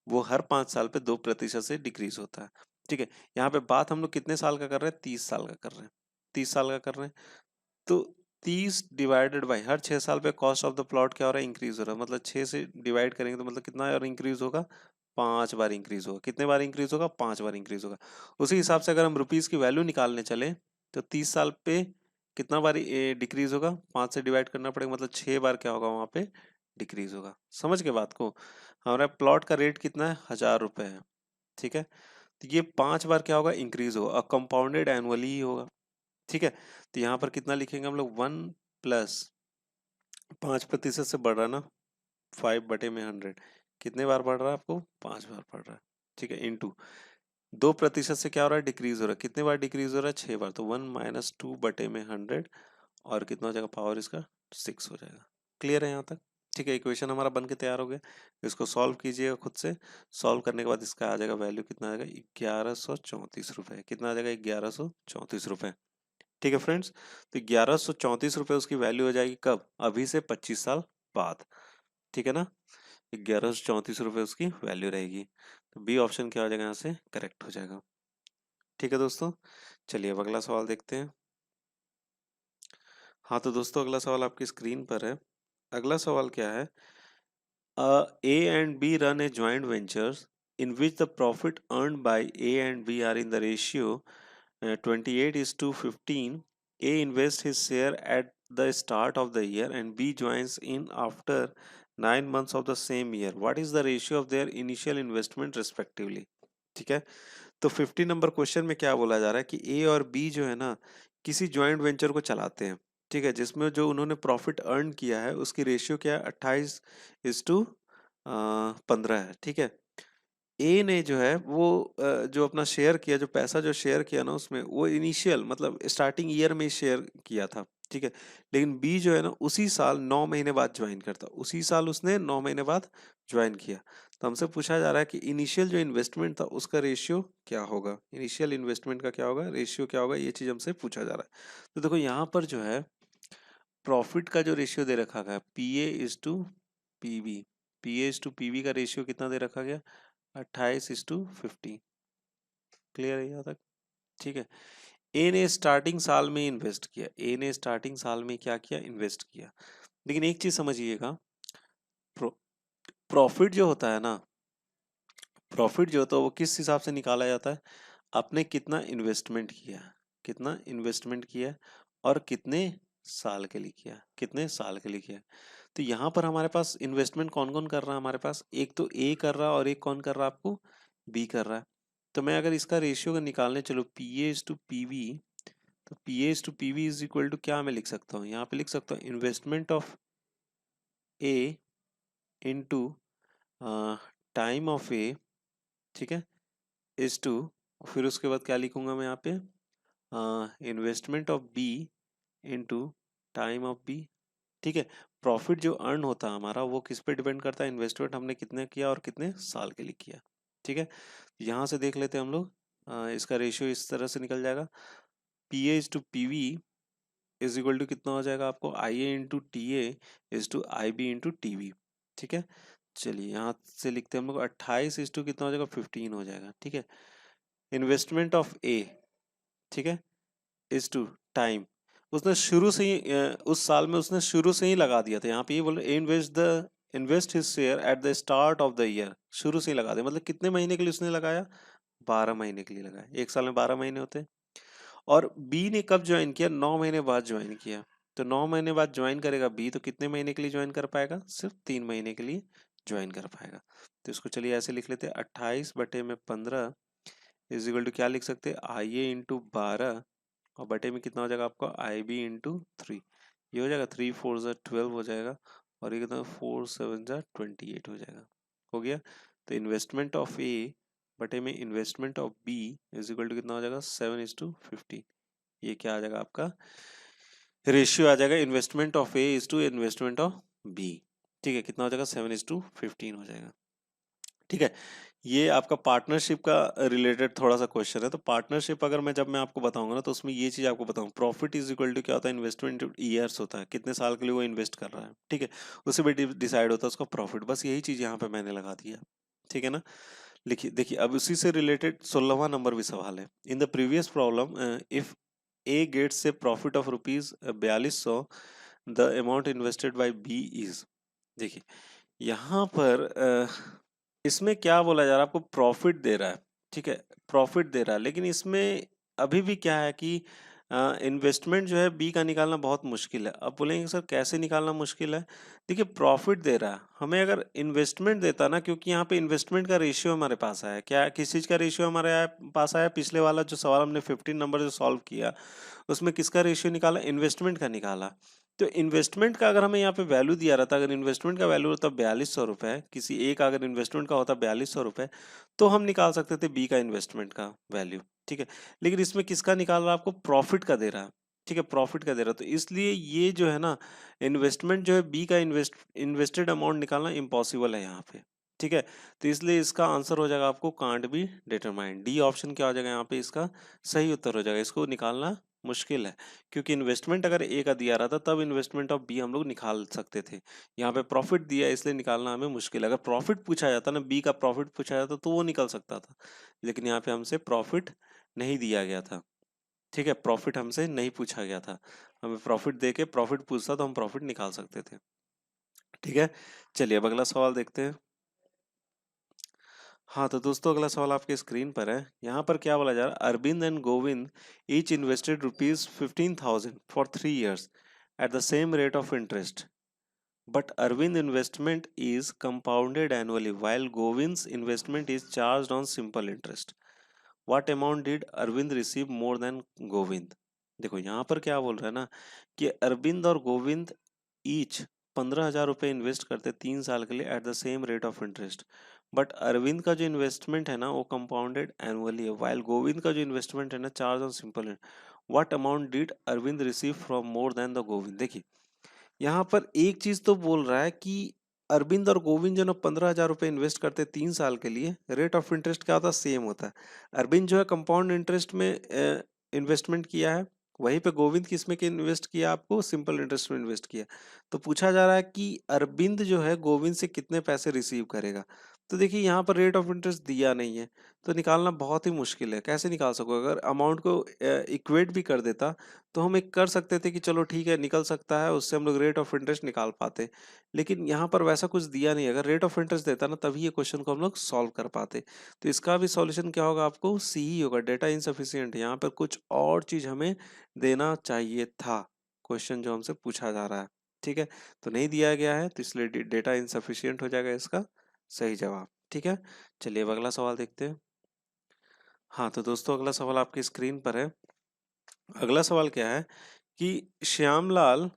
वो हर 5 साल पे 2% से डिक्रीज होता है। ठीक है, यहाँ पे बात हम लोग कितने साल का कर रहे हैं, 30 साल का कर रहे हैं, 30 साल का कर रहे हैं। तो 30 डिवाइडेड बाई हर 6 साल पे कॉस्ट ऑफ द प्लॉट क्या हो रहा है, इंक्रीज हो रहा है, मतलब 6 से डिवाइड करेंगे तो मतलब कितना और इंक्रीज होगा, 5 बार इंक्रीज होगा। कितने बार इंक्रीज होगा, 5 बार इंक्रीज होगा। उसी हिसाब से अगर हम रुपीज की वैल्यू निकालने चले तो 30 साल पे कितना बार डिक्रीज होगा, 5 से डिवाइड करना पड़ेगा, मतलब 6 बार क्या होगा वहां पे, डिक्रीज होगा। समझ के बात को, हमारा प्लॉट का रेट कितना है, 1000 रुपए है। ठीक है, तो ये 5 बार क्या होगा, इंक्रीज होगा, और कंपाउंडेड एनुअली ही होगा। ठीक है, तो यहाँ पर कितना लिखेंगे हम लोग, 1 + 5% से बढ़ रहा है ना, 5/100, कितने बार बढ़ रहा है आपको, 5 बार बढ़ रहा है। ठीक है, इंटू 2% से क्या हो रहा है, डिक्रीज हो रहा है, कितने बार डिक्रीज हो रहा है, 6 बार, तो 1 - 2/100, और कितना हो जाएगा, पावर इसका 6 हो जाएगा। क्लियर है यहाँ तक। ठीक है, इक्वेशन हमारा बन के तैयार हो गया, इसको सॉल्व कीजिएगा खुद से। सॉल्व करने के बाद इसका आ जाएगा वैल्यू, कितना आ जाएगा, 1134 रुपए, कितना आ जाएगा, 1134 रुपए। ठीक है फ्रेंड्स, तो 1134 रुपए उसकी वैल्यू हो जाएगी कब, अभी से 25 साल बाद। ठीक है ना, 1134 रुपए उसकी वैल्यू रहेगी। तो बी ऑप्शन क्या हो जाएगा, यहाँ से करेक्ट हो जाएगा। ठीक है दोस्तों, चलिए अब अगला सवाल देखते हैं। हाँ तो दोस्तों अगला सवाल आपकी स्क्रीन पर है। अगला सवाल क्या है, A and B run a joint ventures in which the profit earned by A and B are in the ratio 28:15. A invests his share at the start of the year and B joins in after 9 months of the same year. What is the ratio of their initial investment respectively? ठीक है, तो 50 नंबर क्वेश्चन में क्या बोला जा रहा है कि ए और बी जो है ना किसी ज्वाइंट वेंचर को चलाते हैं। ठीक है, जिसमें जो उन्होंने प्रॉफिट अर्न किया है उसकी रेशियो क्या है, 28:15 है। ठीक है, ए ने जो है वो जो अपना शेयर किया, जो पैसा जो शेयर किया ना उसमें, वो इनिशियल मतलब स्टार्टिंग ईयर में शेयर किया था। ठीक है, लेकिन बी जो है ना उसी साल 9 महीने बाद ज्वाइन करता, उसी साल उसने 9 महीने बाद ज्वाइन किया। तो हमसे पूछा जा रहा है कि इनिशियल जो इन्वेस्टमेंट था उसका रेशियो क्या होगा, इनिशियल इन्वेस्टमेंट का क्या होगा, रेशियो क्या होगा, ये चीज हमसे पूछा जा रहा है। तो देखो यहाँ पर जो है प्रॉफिट का जो रेशियो दे रखा गया PA/PB, PA/PB का रेशियो कितना दे रखा गया, 28:50। क्लियर है यहाँ तक? ठीक है, ए ने स्टार्टिंग साल में इन्वेस्ट किया, ए ने स्टार्टिंग साल में क्या किया, इन्वेस्ट किया। लेकिन एक चीज समझिएगा, प्रॉफिट जो होता है ना, प्रॉफिट जो होता है वो किस हिसाब से निकाला जाता है, आपने कितना इन्वेस्टमेंट किया, कितना इन्वेस्टमेंट किया और कितने साल के लिए किया, कितने साल के लिए किया। तो यहाँ पर हमारे पास इन्वेस्टमेंट कौन कौन कर रहा है, हमारे पास एक तो ए कर रहा है और एक कौन कर रहा है, आपको बी कर रहा है। तो मैं अगर इसका रेशियो का निकालने चलो PA/PB, तो PA/PB इज इक्वल टू क्या मैं लिख सकता हूँ, यहाँ पे लिख सकता हूँ investment of A into time of A, ठीक है, इज टू, फिर उसके बाद क्या लिखूंगा मैं यहाँ पे, investment of B into time of B. ठीक है, प्रॉफिट जो अर्न होता है हमारा वो किस पे डिपेंड करता है, इन्वेस्टमेंट हमने कितने किया और कितने साल के लिए किया। ठीक है, यहाँ से देख लेते हैं हम लोग, इसका रेशियो इस तरह से निकल जाएगा, PA/PB इज इक्वल टू कितना हो जाएगा आपको, IA/TA/IB/TB। ठीक है, चलिए यहाँ से लिखते हैं हम लोग 28 कितना हो जाएगा, 15 हो जाएगा। ठीक है, इन्वेस्टमेंट ऑफ ए, ठीक है, इज टू टाइम, उसने शुरू से ही उस साल में उसने शुरू से ही लगा दिया था, यहाँ पे ये बोल रहे invest his share at the start of the year, शुरू से ही लगा दिया, मतलब कितने महीने के लिए उसने लगाया, 12 महीने के लिए लगाया, एक साल में 12 महीने होते हैं। और बी ने कब ज्वाइन किया, 9 महीने बाद ज्वाइन किया। तो 9 महीने बाद ज्वाइन करेगा बी, तो कितने महीने के लिए ज्वाइन कर पाएगा, सिर्फ 3 महीने के लिए ज्वाइन कर पाएगा। तो इसको चलिए ऐसे लिख लेते हैं, 28/15 इज इक्वल टू क्या लिख सकते हैं, IA/12, और बटे में कितना हो जाएगा आपका, IB/3। ये हो जाएगा 3 4 12 हो जाएगा, और ये कितना 4 7 28 हो जाएगा, हो गया। तो इन्वेस्टमेंट ऑफ ए बटे में investment of B is equal to कितना हो जाएगा, 7:15। ये क्या आ जाएगा आपका, रेशियो आ जाएगा investment of A is to investment of B. ठीक है, कितना हो जाएगा, 7:15 हो जाएगा। ठीक है, ये आपका पार्टनरशिप का रिलेटेड थोड़ा सा क्वेश्चन है। तो पार्टनरशिप अगर मैं आपको बताऊंगा ना, तो उसमें ये चीज आपको बताऊं, प्रॉफिट इज इक्वल टू क्या होता है, इन्वेस्टमेंट ईयर्स होता है, कितने साल के लिए वो इन्वेस्ट कर रहा है। ठीक है, उसी पे डिसाइड होता है उसका प्रॉफिट, बस यही चीज यहाँ पे मैंने लगा दिया। ठीक है ना, लिखिए देखिए, अब उसी से रिलेटेड 16वां नंबर भी सवाल है। In the previous problem if A gets a profit of ₹4200, the amount invested by B is. देखिए यहाँ पर इसमें क्या बोला जा रहा है, आपको प्रॉफिट दे रहा है। ठीक है, प्रॉफिट दे रहा है, लेकिन इसमें अभी भी क्या है कि इन्वेस्टमेंट जो है बी का निकालना बहुत मुश्किल है। अब बोलेंगे सर कैसे निकालना मुश्किल है, देखिए प्रॉफिट दे रहा है हमें, अगर इन्वेस्टमेंट देता ना, क्योंकि यहाँ पे इन्वेस्टमेंट का रेशियो हमारे पास आया, क्या किस चीज़ का रेशियो हमारे पास आया, पिछले वाला जो सवाल हमने 15 नंबर जो सॉल्व किया उसमें किसका रेशियो निकाला, इन्वेस्टमेंट का निकाला। तो इन्वेस्टमेंट का अगर हमें यहाँ पे वैल्यू दिया रहता, अगर इन्वेस्टमेंट का वैल्यू होता 4200 रुपए, किसी एक अगर इन्वेस्टमेंट का होता 4200 रुपए, तो हम निकाल सकते थे बी का इन्वेस्टमेंट का वैल्यू। ठीक है, लेकिन इसमें किसका निकाल रहा है, आपको प्रॉफिट का दे रहा है। ठीक है, प्रॉफिट का दे रहा है, तो इसलिए ये जो है ना, इन्वेस्टमेंट जो है बी का इन्वेस्टेड अमाउंट निकालना इम्पॉसिबल है यहाँ पे। ठीक है, तो इसलिए इसका आंसर हो जाएगा आपको can't be determined, D option क्या हो जाएगा यहाँ पे, इसका सही उत्तर हो जाएगा, इसको निकालना मुश्किल है। क्योंकि इन्वेस्टमेंट अगर ए का दिया रहा था तब इन्वेस्टमेंट ऑफ बी हम लोग निकाल सकते थे, यहाँ पे प्रॉफिट दिया है इसलिए निकालना हमें मुश्किल है। अगर प्रॉफिट पूछा जाता ना, बी का प्रॉफिट पूछा जाता तो वो निकल सकता था, लेकिन यहाँ पे हमसे प्रॉफिट नहीं दिया गया था। ठीक है, प्रॉफिट हमसे नहीं पूछा गया था, हमें प्रॉफिट दे के प्रॉफिट पूछता तो हम प्रॉफिट निकाल सकते थे। ठीक है, चलिए अब अगला सवाल देखते हैं। हाँ तो दोस्तों अगला सवाल आपके स्क्रीन पर है, यहाँ पर क्या बोला जा रहा है, Arvind and Govind each invested ₹15,000 for 3 years at the same rate of interest, but Arvind investment is compounded annually while Govind's investment is charged on simple interest. What amount did Arvind receive more than Govind? देखो यहाँ पर क्या बोल रहा है ना कि अरविंद और गोविंद ईच 15,000 रुपये इन्वेस्ट करते 3 साल के लिए at the same rate of interest. But Arvind का जो इन्वेस्टमेंट है ना वो कंपाउंडेड एनुअली है, वाइल गोविंद का जो इन्वेस्टमेंट है ना charge on simple. What amount did Arvind receive from more than the Govind. देखिए यहाँ पर एक चीज तो बोल रहा है कि अरविंद और गोविंद जो ना 15,000 रुपये इन्वेस्ट करते 3 साल के लिए, रेट ऑफ इंटरेस्ट क्या होता है, सेम होता है। अरविंद जो है कंपाउंड इंटरेस्ट में इन्वेस्टमेंट किया है, वहीं पे गोविंद किस में इन्वेस्ट किया, आपको सिंपल इंटरेस्ट में इन्वेस्ट किया। तो पूछा जा रहा है कि अरविंद जो है गोविंद से कितने पैसे रिसीव करेगा। तो देखिए यहाँ पर रेट ऑफ इंटरेस्ट दिया नहीं है, तो निकालना बहुत ही मुश्किल है। कैसे निकाल सको, अगर अमाउंट को इक्वेट भी कर देता तो हम एक कर सकते थे कि चलो ठीक है निकल सकता है, उससे हम लोग रेट ऑफ इंटरेस्ट निकाल पाते। लेकिन यहाँ पर वैसा कुछ दिया नहीं, अगर रेट ऑफ इंटरेस्ट देता ना तभी ये क्वेश्चन को हम लोग सॉल्व कर पाते। तो इसका भी सॉल्यूशन क्या होगा, आपको सी ही होगा, डेटा इनसफिशिएंट। यहाँ पर कुछ और चीज हमें देना चाहिए था, क्वेश्चन जो हमसे पूछा जा रहा है। ठीक है, तो नहीं दिया गया है तो इसलिए डेटा इनसफिशिएंट हो जाएगा इसका सही जवाब। ठीक है, चलिए अब अगला सवाल देखते हैं। हाँ तो दोस्तों अगला सवाल आपकी स्क्रीन पर है। अगला सवाल क्या है कि Shyamlal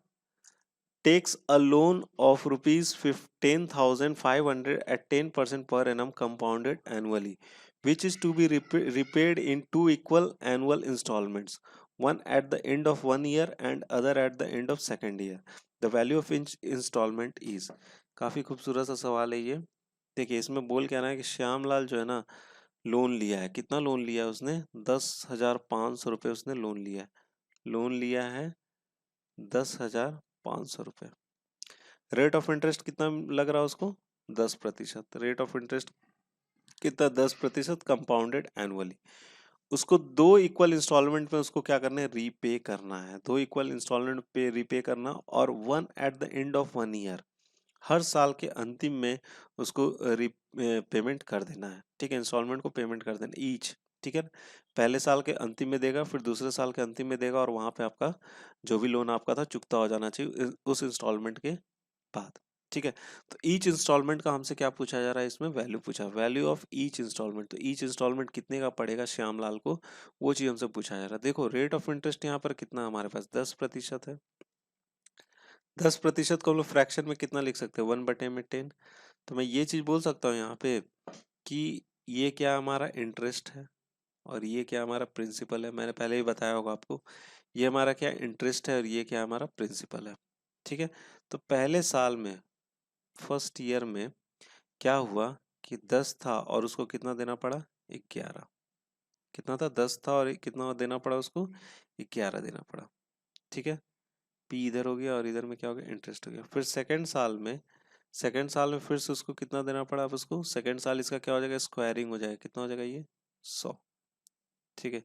takes a loan of rupees 15,500 at 10% per annum compounded annually, which is to be repaid in two equal annual installments, one at the end of 1 year and other at the end of second year. The value of each installment is। काफी खूबसूरत सा सवाल है ये। देखिए इसमें बोल क्या रहा है कि श्यामलाल जो है ना लोन लिया है, कितना लोन लिया है उसने, 10,500 रुपये उसने लोन लिया है। लोन लिया है 10,500 रुपये। रेट ऑफ इंटरेस्ट कितना लग रहा है उसको, 10%। रेट ऑफ इंटरेस्ट कितना, 10% कंपाउंडेड एनुअली। उसको दो इक्वल इंस्टॉलमेंट में उसको क्या करना है, रीपे करना है। दो इक्वल इंस्टॉलमेंट पे रीपे करना, और one at the end of 1 year, हर साल के अंतिम में उसको पेमेंट कर देना है। ठीक है, इंस्टॉलमेंट को पेमेंट कर देना ईच। ठीक है, पहले साल के अंतिम में देगा, फिर दूसरे साल के अंतिम में देगा, और वहां पे आपका जो भी लोन आपका था चुकता हो जाना चाहिए उस इंस्टॉलमेंट के बाद। ठीक है, तो ईच इंस्टॉलमेंट का हमसे क्या पूछा जा रहा है, इसमें वैल्यू पूछा, वैल्यू ऑफ ईच इंस्टॉलमेंट। तो ईच इंस्टॉलमेंट कितने का पड़ेगा श्यामलाल को, वो चीज हमसे पूछा जा रहा है। देखो रेट ऑफ इंटरेस्ट यहाँ पर कितना हमारे पास 10% है। 10% को हम लोग फ्रैक्शन में कितना लिख सकते हैं, 1/10। तो मैं ये चीज बोल सकता हूँ यहाँ पे कि ये क्या हमारा इंटरेस्ट है और ये क्या हमारा प्रिंसिपल है। मैंने पहले ही बताया होगा आपको, ये हमारा क्या इंटरेस्ट है और ये क्या हमारा प्रिंसिपल है। ठीक है, तो पहले साल में फर्स्ट ईयर में क्या हुआ कि 10 था और उसको कितना देना पड़ा, 11। कितना था, 10 था और कितना देना पड़ा उसको, 11 देना पड़ा। ठीक है, पी इधर हो गया और इधर में क्या हो गया, इंटरेस्ट हो गया। फिर सेकेंड साल में फिर से उसको कितना देना पड़ा, अब उसको सेकेंड साल इसका क्या हो जाएगा, स्क्वायरिंग हो जाएगा, कितना हो जाएगा ये 100। ठीक है,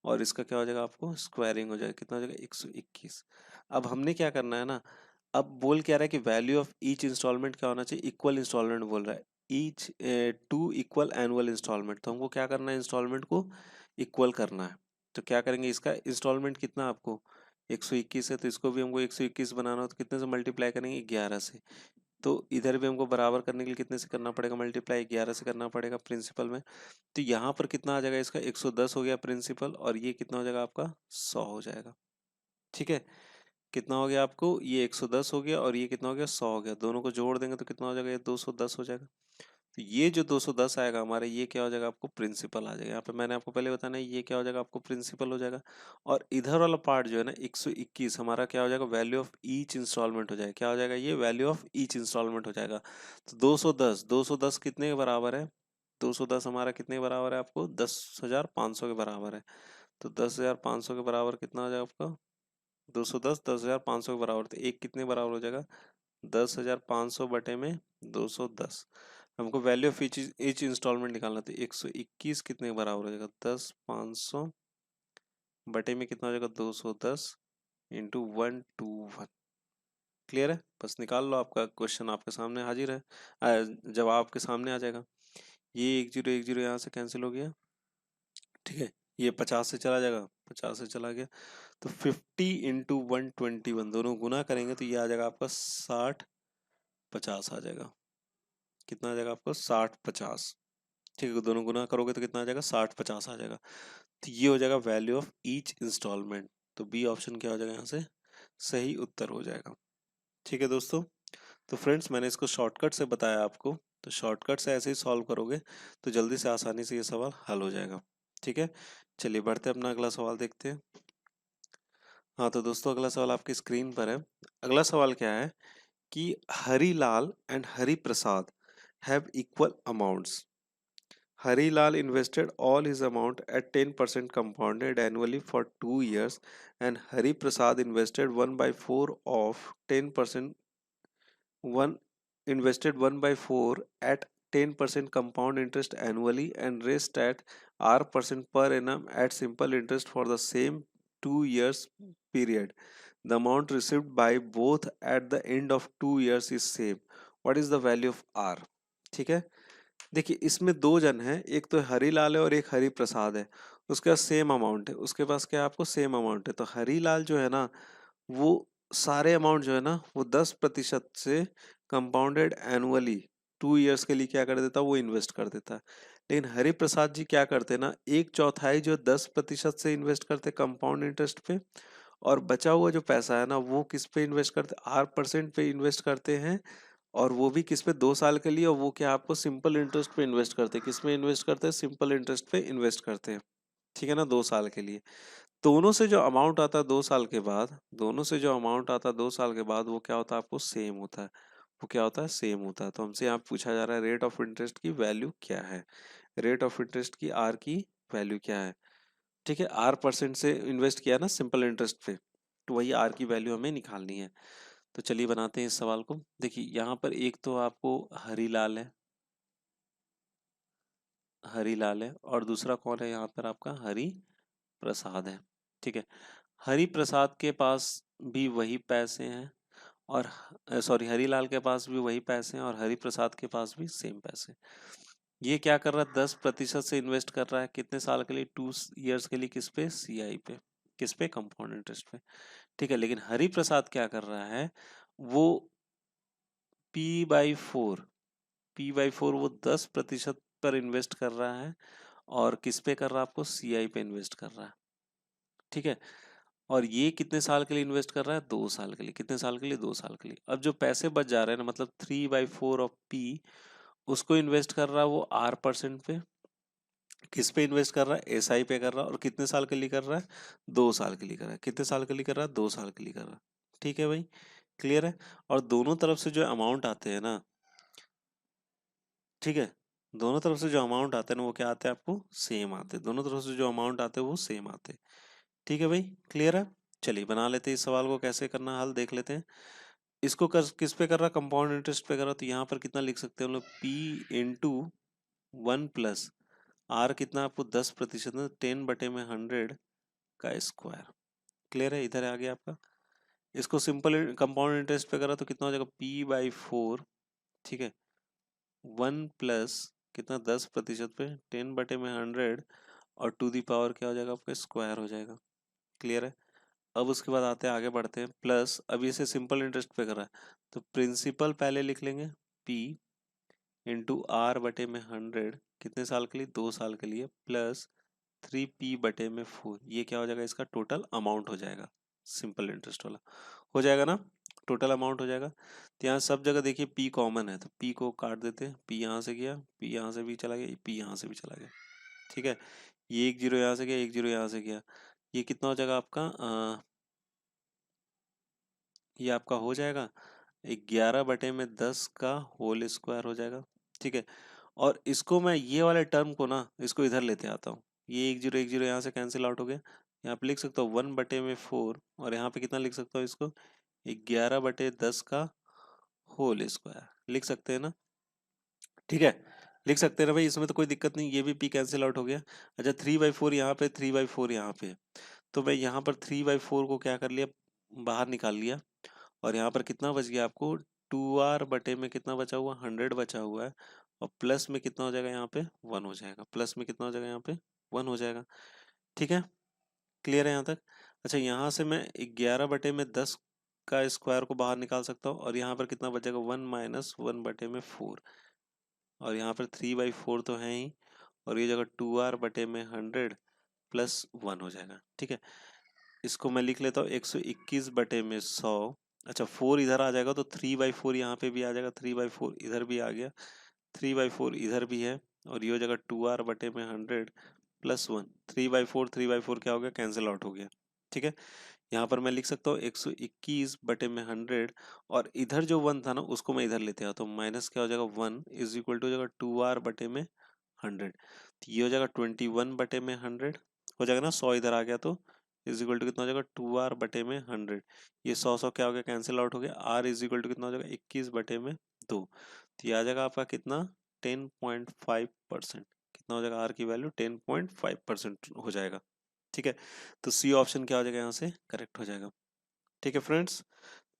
और इसका क्या हो जाएगा, आपको स्क्वायरिंग हो जाएगा, कितना हो जाएगा 121। अब हमने क्या करना है ना, अब बोल क्या रहा है कि वैल्यू ऑफ ईच इंस्टॉलमेंट क्या होना चाहिए, इक्वल इंस्टॉलमेंट बोल रहा है, each two equal annual instalment. तो हमको क्या करना है, इंस्टॉलमेंट को इक्वल करना है। तो क्या करेंगे, इसका इंस्टॉलमेंट कितना आपको 121 है, तो इसको भी हमको 121 बनाना हो तो कितने से मल्टीप्लाई करेंगे, 11 से। तो इधर भी हमको बराबर करने के लिए कितने से करना पड़ेगा, मल्टीप्लाई 11 से करना पड़ेगा प्रिंसिपल में। तो यहाँ पर कितना आ जाएगा, इसका 110 हो गया प्रिंसिपल, और ये कितना हो जाएगा आपका 100 हो जाएगा। ठीक है, कितना हो गया आपको, ये 110 हो गया और ये कितना हो गया 100 हो गया, दोनों को जोड़ देंगे तो कितना हो जाएगा, ये 210 हो जाएगा। तो ये जो 210 आएगा हमारे, ये क्या हो जाएगा, आपको प्रिंसिपल आ जाएगा। यहाँ पे मैंने आपको पहले बताना है, ये क्या हो जाएगा, आपको प्रिंसिपल हो जाएगा। और इधर वाला पार्ट जो है ना 121 हमारा क्या हो जाएगा, वैल्यू ऑफ ईच इंस्टॉलमेंट हो जाएगा। क्या हो जाएगा, ये वैल्यू ऑफ ईच इंस्टॉलमेंट हो जाएगा। तो 210 कितने के बराबर है, 210 हमारा कितने के बराबर है, आपको 10,500 के बराबर है। तो 10,500 के बराबर कितना हो जाएगा आपका, 10,500 के बराबर। तो एक कितने बराबर हो जाएगा, 10,500 बटे में 210। हमको वैल्यू ऑफ ईच इंस्टॉलमेंट निकालना था, 121 कितने के बराबर हो जाएगा, 10,500 बटे में कितना हो जाएगा, 210 इंटू 121। क्लियर है, बस निकाल लो, आपका क्वेश्चन आपके सामने हाजिर है, जवाब आपके सामने आ जाएगा। ये 1 0 यहाँ से कैंसिल हो गया। ठीक है, ये 50 से चला जाएगा, 50 से चला गया। तो 50 इंटू 121 दोनों गुना करेंगे तो ये आ जाएगा आपका 60-50 आ जाएगा। कितना आ जाएगा आपको, 60-50। ठीक है, दोनों गुना करोगे तो कितना आ जाएगा, 60-50 आ जाएगा। तो ये हो जाएगा वैल्यू ऑफ ईच इंस्टॉलमेंट। तो बी ऑप्शन क्या हो जाएगा यहाँ से सही उत्तर हो जाएगा। ठीक है दोस्तों, तो फ्रेंड्स मैंने इसको शॉर्टकट से बताया आपको, तो शॉर्टकट से ऐसे ही सॉल्व करोगे तो जल्दी से आसानी से ये सवाल हल हो जाएगा। ठीक है, चलिए बढ़ते हैं अपना अगला सवाल देखते हैं। हाँ तो दोस्तों अगला सवाल आपकी स्क्रीन पर है। अगला सवाल क्या है कि Harilal and Hari Prasad have equal amounts. Harilal invested all his amount at 10% compounded annually for 2 years, and Hari Prasad invested 1 by 4 of 10%, one invested 1 by 4 at 10% compound interest annually and rest at R% per annum at simple interest for the same 2 years period. The amount received by both at the end of 2 years is same. What is the value of R? ठीक है, देखिए इसमें दो जन हैं, एक तो हरीलाल है और एक हरि प्रसाद है। उसके पास सेम अमाउंट है, उसके पास क्या आपको सेम अमाउंट है। तो हरीलाल जो है ना वो सारे अमाउंट जो है ना वो 10% से कंपाउंडेड एनुअली 2 इयर्स के लिए क्या कर देता है, वो इन्वेस्ट कर देता है। लेकिन हरि प्रसाद जी क्या करते हैं ना, 1/4 जो 10% से इन्वेस्ट करते कंपाउंड इंटरेस्ट पे, और बचा हुआ जो पैसा है ना वो किस पे इन्वेस्ट करते, R% पे इन्वेस्ट करते हैं। और वो भी किस पे, 2 साल के लिए। और वो क्या आपको सिंपल इंटरेस्ट पे इन्वेस्ट करते हैं, किस में इन्वेस्ट करते हैं, सिंपल इंटरेस्ट पे इन्वेस्ट करते हैं। ठीक है ना, 2 साल के लिए। दोनों से जो अमाउंट आता है 2 साल के बाद, दोनों से जो अमाउंट आता है 2 साल के बाद, वो क्या होता है आपको सेम होता है। वो क्या होता है सेम होता है। तो हमसे यहाँ पूछा जा रहा है रेट ऑफ इंटरेस्ट की वैल्यू क्या है, रेट ऑफ इंटरेस्ट की आर की वैल्यू क्या है। ठीक है, R% से इन्वेस्ट किया ना सिंपल इंटरेस्ट पे, तो वही आर की वैल्यू हमें निकालनी है। तो चलिए बनाते हैं इस सवाल को। देखिए यहाँ पर एक तो आपको हरीलाल है, हरीलाल है, और दूसरा कौन है यहाँ पर आपका हरि प्रसाद है। ठीक है, हरि प्रसाद के पास भी वही पैसे हैं, और सॉरी हरीलाल के पास भी वही पैसे हैं और हरि प्रसाद के पास भी सेम पैसे। ये क्या कर रहा है, 10% से इन्वेस्ट कर रहा है कितने साल के लिए, 2 इयर्स के लिए, किस पे, CI पे, किस पे, कंपाउंड इंटरेस्ट पे। ठीक है, लेकिन हरि प्रसाद क्या कर रहा है, वो P/4, P/4 वो 10% पर इन्वेस्ट कर रहा है, और किस पे कर रहा है आपको, CI पे इन्वेस्ट कर रहा है। ठीक है, और ये कितने साल के लिए इन्वेस्ट कर रहा है, 2 साल के लिए। कितने साल के लिए, 2 साल के लिए। अब जो पैसे बच जा रहे हैं ना, मतलब 3/4 ऑफ P, उसको इन्वेस्ट कर रहा है वो R% पे। किस पे इन्वेस्ट कर रहा है, SI पे कर रहा है, और कितने साल के लिए कर रहा है, 2 साल के लिए कर रहा है। कितने साल के लिए कर रहा है, 2 साल के लिए कर रहा है। ठीक है भाई, क्लियर है। और दोनों तरफ से जो अमाउंट आते हैं ना, ठीक है, दोनों तरफ से जो अमाउंट आते हैं ना वो क्या आते हैं आपको, सेम आते हैं। दोनों तरफ से जो अमाउंट आते हैं वो सेम आते हैं। ठीक है भाई, क्लियर है। चलिए बना लेते हैं इस सवाल को, कैसे करना है हल देख लेते हैं। इसको किस पे कर रहा, कंपाउंड इंटरेस्ट पे कर रहा, तो यहाँ पर कितना लिख सकते हैं हम लोग, P/1 प्लस आर कितना आपको 10%, 10/100 का स्क्वायर। क्लियर है, इधर आ गया आपका। इसको सिंपल कंपाउंड इंटरेस्ट पे करा तो कितना हो जाएगा, P/4। ठीक है, 1 प्लस कितना, 10% पे 10/100, और टू दी पावर क्या हो जाएगा आपका, स्क्वायर हो जाएगा। क्लियर है। अब उसके बाद आते हैं, आगे बढ़ते हैं। प्लस अब इसे सिंपल इंटरेस्ट पे कर रहा है, तो प्रिंसिपल पहले लिख लेंगे, P/R/100, कितने साल के लिए, 2 साल के लिए, प्लस 3P/4, ये क्या हो जाएगा, इसका टोटल अमाउंट हो जाएगा, सिंपल इंटरेस्ट वाला हो जाएगा ना, टोटल अमाउंट हो जाएगा। तो यहाँ सब जगह देखिए P कॉमन है, तो P को काट देते हैं। P यहाँ से गया, P यहाँ से भी चला गया, P यहाँ से भी चला गया। ठीक है, ये 1 0 यहाँ से गया, 1 0 यहाँ से गया। ये कितना हो जाएगा आपका, ये आपका हो जाएगा 11/10 का होल स्क्वायर हो जाएगा। ठीक है, और इसको मैं ये वाले टर्म को ना, इसको इधर लेते आता हूँ। ये 1 0 यहाँ से कैंसिल आउट हो गया। यहाँ पे लिख सकता हूँ 1/4, और यहाँ पे कितना लिख सकता हूँ इसको, 11/10 का होल स्क्वायर लिख सकते हैं ना। ठीक है, लिख सकते हैं ना भाई, इसमें तो कोई दिक्कत नहीं, ये भी P कैंसिल आउट हो गया। अच्छा 3/4 यहाँ पे, 3/4 यहाँ पे, तो मैं यहाँ पर 3/4 को क्या कर लिया, बाहर निकाल लिया। और यहाँ पर कितना बच गया आपको, 2R बटे में कितना बचा हुआ, 100 बचा हुआ है। और प्लस में कितना हो जाएगा यहाँ पे, 1 हो जाएगा। प्लस में कितना हो जाएगा यहाँ पे, 1 हो जाएगा। ठीक है, क्लियर है यहाँ तक। अच्छा यहाँ से मैं 11/10 का स्क्वायर को बाहर निकाल सकता हूँ, और यहाँ पर कितना बचेगा, 1 - 1/4, और यहाँ पर 3/4 तो है ही, और ये जगह 2R/100 प्लस 1 हो जाएगा। ठीक है, इसको मैं लिख लेता हूँ 121 बटे में 100। अच्छा 4 इधर आ जाएगा तो 3/4 यहाँ पे भी आ जाएगा, 3/4 इधर भी आ गया, 3/4 इधर भी है, और ये हो जाएगा 2r बटे में 100 प्लस 1। 3/4 क्या हो गया, कैंसिल आउट हो गया। ठीक है, यहाँ पर मैं लिख सकता हूँ 121 बटे में 100, और इधर जो 1 था ना उसको मैं इधर लेते हैं तो माइनस क्या हो जाएगा 1 इज इक्वल टू हो जाएगा 2r बटे में 100। तो ये हो जाएगा 21 बटे में 100 हो जाएगा ना, 100 इधर आ गया तो इज इक्वल टू कितना हो जाएगा 2r बटे में 100। ये 100 क्या हो गया, कैंसिल आउट हो गया। r इज इक्वल टू कितना हो जाएगा 21 बटे में 2। तो ये आ जाएगा आपका कितना 10.5%। कितना हो जाएगा r की वैल्यू 10.5% हो जाएगा। ठीक है, तो सी ऑप्शन क्या हो जाएगा यहाँ से करेक्ट हो जाएगा। ठीक है फ्रेंड्स,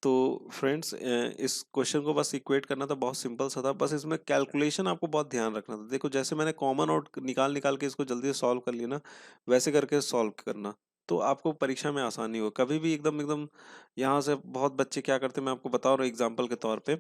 तो फ्रेंड्स इस क्वेश्चन को बस इक्वेट करना था, बहुत सिंपल सा था, बस इसमें कैलकुलेशन आपको बहुत ध्यान रखना था। देखो जैसे मैंने कॉमन आउट निकाल निकाल के इसको जल्दी से सॉल्व कर लिया ना, वैसे करके सॉल्व करना, तो आपको परीक्षा में आसानी हो। कभी भी एकदम एकदम यहाँ से बहुत बच्चे क्या करते, मैं आपको बता रहा हूँ एग्जाम्पल के तौर पे,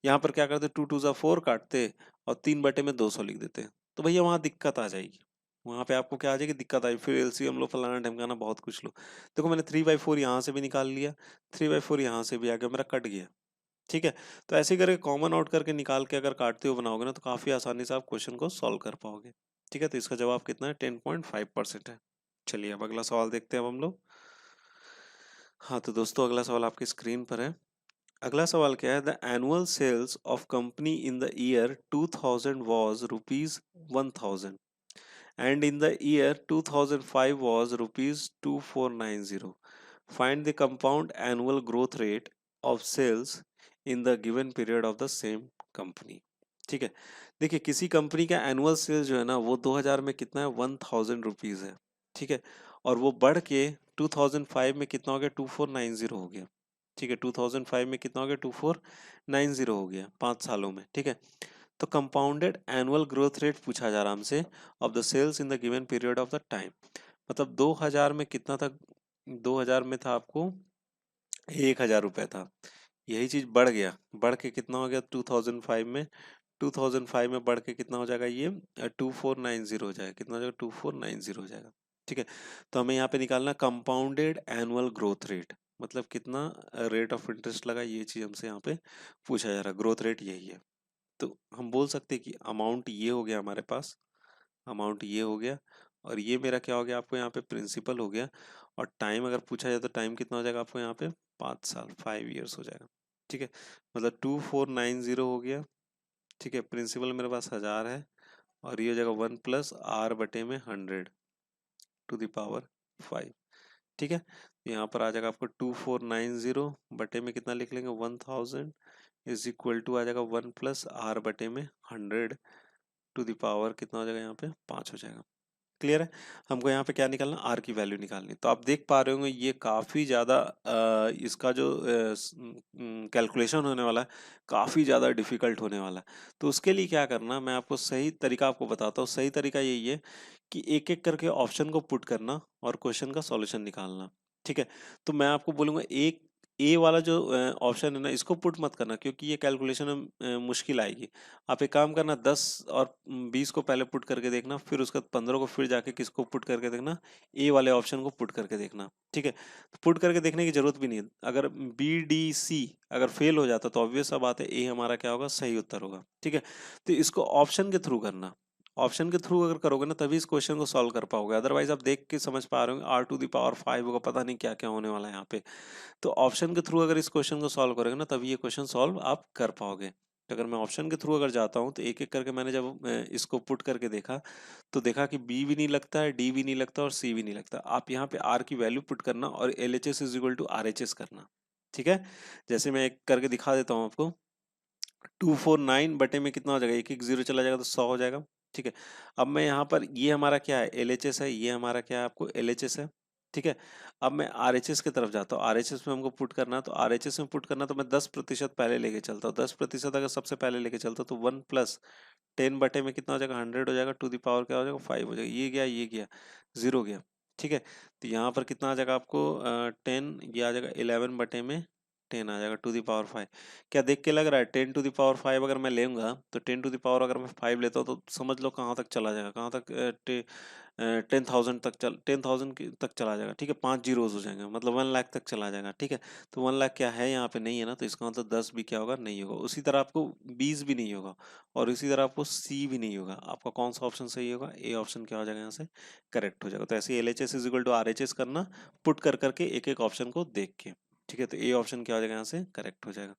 यहाँ पर क्या करते 2 2 4 काटते और 3/200 लिख देते, तो भैया वहाँ दिक्कत आ जाएगी। वहां पे आपको क्या आ जाएगी, दिक्कत आई, फिर एलसीएम लो फलाना ढमकाना बहुत कुछ लो। देखो मैंने 3/4 यहाँ से भी निकाल लिया, 3/4 यहाँ से भी आ गया, मेरा कट गया। ठीक है, तो ऐसे करके कॉमन आउट करके निकाल के अगर काटते हुए बनाओगे ना तो काफी आसानी से आप क्वेश्चन को सॉल्व कर पाओगे। ठीक है, तो इसका जवाब कितना है 10.5% है। चलिए अब अगला सवाल देखते हैं अब हम लोग। हाँ तो दोस्तों अगला सवाल आपकी स्क्रीन पर है। अगला सवाल क्या है, the annual sales of company in the year 2000 was rupees 1000 and in the year 2005 was rupees 2490. Find the compound annual growth rate of sales in the given period of the same company. ठीक है, देखिए किसी कंपनी का एनुअल सेल्स जो है ना वो 2000 में कितना है 1000 रुपीज है। ठीक है, और वो बढ़ के 2005 में कितना हो गया 2490 हो गया। ठीक है, 2005 में कितना हो गया 2490 हो गया 5 सालों में। ठीक है, तो कंपाउंडेड एनुअल ग्रोथ रेट पूछा जा रहा है हमसे of the sales in the given period of the time. मतलब 2000 में कितना था, 2000 में था आपको 1000 रुपए था, यही चीज बढ़ गया, बढ़ के कितना हो गया 2005 में, 2005 में बढ़ के कितना हो जाएगा ये 2490 हो जाएगा। कितना हो जाएगा 2490 हो जाएगा। ठीक है, तो हमें यहाँ पे निकालना कंपाउंडेड एनुअल ग्रोथ रेट, मतलब कितना रेट ऑफ इंटरेस्ट लगा, ये चीज हमसे यहाँ पे पूछा जा रहा है, ग्रोथ रेट यही है। तो हम बोल सकते हैं कि अमाउंट ये हो गया हमारे पास, अमाउंट ये हो गया, और ये मेरा क्या हो गया आपको यहाँ पे प्रिंसिपल हो गया, और टाइम अगर पूछा जाए तो टाइम कितना हो जाएगा आपको यहाँ पे 5 साल 5 ईयर्स हो जाएगा। ठीक है, मतलब 2490 हो गया। ठीक है, प्रिंसिपल मेरे पास 1000 है, और ये हो जाएगा 1+r/100 टू द पावर 5। ठीक है, तो यहाँ पर आ जाएगा आपको 2490 बटे में कितना लिख लेंगे 1000 इज इक्वल टू आ जाएगा 1+r/100 टू द पावर कितना हो जाएगा यहाँ पे 5 हो जाएगा। क्लियर है, हमको यहाँ पे क्या निकालना आर की वैल्यू निकालनी। तो आप देख पा रहे होंगे ये काफी ज्यादा इसका जो कैलकुलेशन होने वाला है काफी ज्यादा डिफिकल्ट होने वाला है। तो उसके लिए क्या करना, मैं आपको सही तरीका आपको बताता हूँ। सही तरीका यही है कि एक एक करके ऑप्शन को पुट करना और क्वेश्चन का सॉल्यूशन निकालना। ठीक है, तो मैं आपको बोलूंगा एक ए वाला जो ऑप्शन है ना इसको पुट मत करना, क्योंकि ये कैलकुलेशन में मुश्किल आएगी। आप एक काम करना 10 और 20 को पहले पुट करके देखना, फिर उसके बाद 15 को फिर जाके किसको पुट करके देखना, ए वाले ऑप्शन को पुट करके देखना। ठीक है, तो पुट करके देखने की जरूरत भी नहीं है। अगर बी डी सी अगर फेल हो जाता तो ऑब्वियस सा बात है ए हमारा क्या होगा सही उत्तर होगा। ठीक है, तो इसको ऑप्शन के थ्रू करना, ऑप्शन के थ्रू अगर करोगे ना तभी इस क्वेश्चन को सॉल्व कर पाओगे। अदरवाइज आप देख के समझ पा रहे हो r⁵ होगा, पता नहीं क्या क्या होने वाला है यहाँ पे। तो ऑप्शन के थ्रू अगर इस क्वेश्चन को सॉल्व करोगे ना तभी ये क्वेश्चन सॉल्व आप कर पाओगे। तो अगर मैं ऑप्शन के थ्रू अगर जाता हूँ तो एक एक करके मैंने जब इसको पुट करके देखा तो देखा कि बी भी नहीं लगता है, डी भी नहीं लगता और सी भी नहीं लगता। आप यहाँ पे आर की वैल्यू पुट करना और L H S is equal to R H S करना। ठीक है, जैसे मैं एक करके दिखा देता हूँ आपको। 249 बटे में कितना हो जाएगा, एक एक जीरो चला जाएगा तो 100 हो जाएगा। ठीक है, अब मैं यहाँ पर ये हमारा क्या है एल एच एस है, ये हमारा क्या है आपको एल एच एस है। ठीक है, अब मैं आर एच एस की तरफ जाता हूँ। आर एच एस में हमको पुट करना है, तो आर एच एस में पुट करना तो मैं 10% पहले लेके चलता हूँ। 10% अगर सबसे पहले लेके चलता हूँ तो 1+10 बटे में कितना हो जाएगा 100 हो जाएगा, टू द पावर क्या हो जाएगा 5 हो जाएगा। ये गया 0 गया। ठीक है, तो यहाँ पर कितना आ जाएगा आपको 10, ये आ जाएगा 11 बटे में 10 आ जाएगा, टू द पावर 5। क्या देख के लग रहा है 10 टू द पावर 5 अगर मैं लेऊंगा तो 10 टू द पावर अगर मैं 5 लेता हूँ तो समझ लो कहाँ तक चला जाएगा, कहाँ तक 10,000 तक 10,000 तक चला जाएगा। ठीक है, 5 जीरोस हो जाएंगे, मतलब 1 लाख तक चला जाएगा। ठीक है, तो 1 लाख क्या है यहाँ पे नहीं है ना, तो इसका मतलब 10 भी क्या होगा, नहीं होगा। उसी तरह आपको 20 भी नहीं होगा, और इसी तरह आपको सी भी नहीं होगा। आपका कौन सा ऑप्शन सही होगा, ए ऑप्शन क्या हो जाएगा यहाँ से, करेक्ट हो जाएगा। तो ऐसे LHS is equal to RHS करना, पुट कर करके एक एक ऑप्शन को देख के। ठीक है, तो ए ऑप्शन क्या हो जाएगा यहाँ से, करेक्ट हो जाएगा।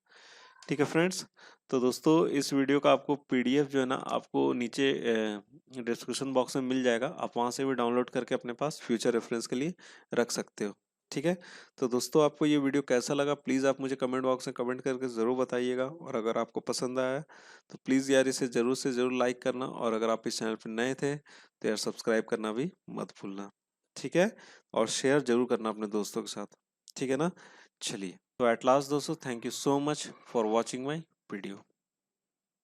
ठीक है फ्रेंड्स, तो दोस्तों इस वीडियो का आपको PDF जो है ना आपको नीचे डिस्क्रिप्शन बॉक्स में मिल जाएगा, आप वहां से भी डाउनलोड करके अपने पास फ्यूचर रेफरेंस के लिए रख सकते हो। ठीक है, तो दोस्तों आपको ये वीडियो कैसा लगा प्लीज़ आप मुझे कमेंट बॉक्स में कमेंट करके ज़रूर बताइएगा, और अगर आपको पसंद आया तो प्लीज़ यार इसे ज़रूर से ज़रूर लाइक करना, और अगर आप इस चैनल पर नए थे तो यार सब्सक्राइब करना भी मत भूलना। ठीक है, और शेयर जरूर करना अपने दोस्तों के साथ। ठीक है ना, चलिए, तो एट लास्ट दोस्तों, thank you so much for watching my video.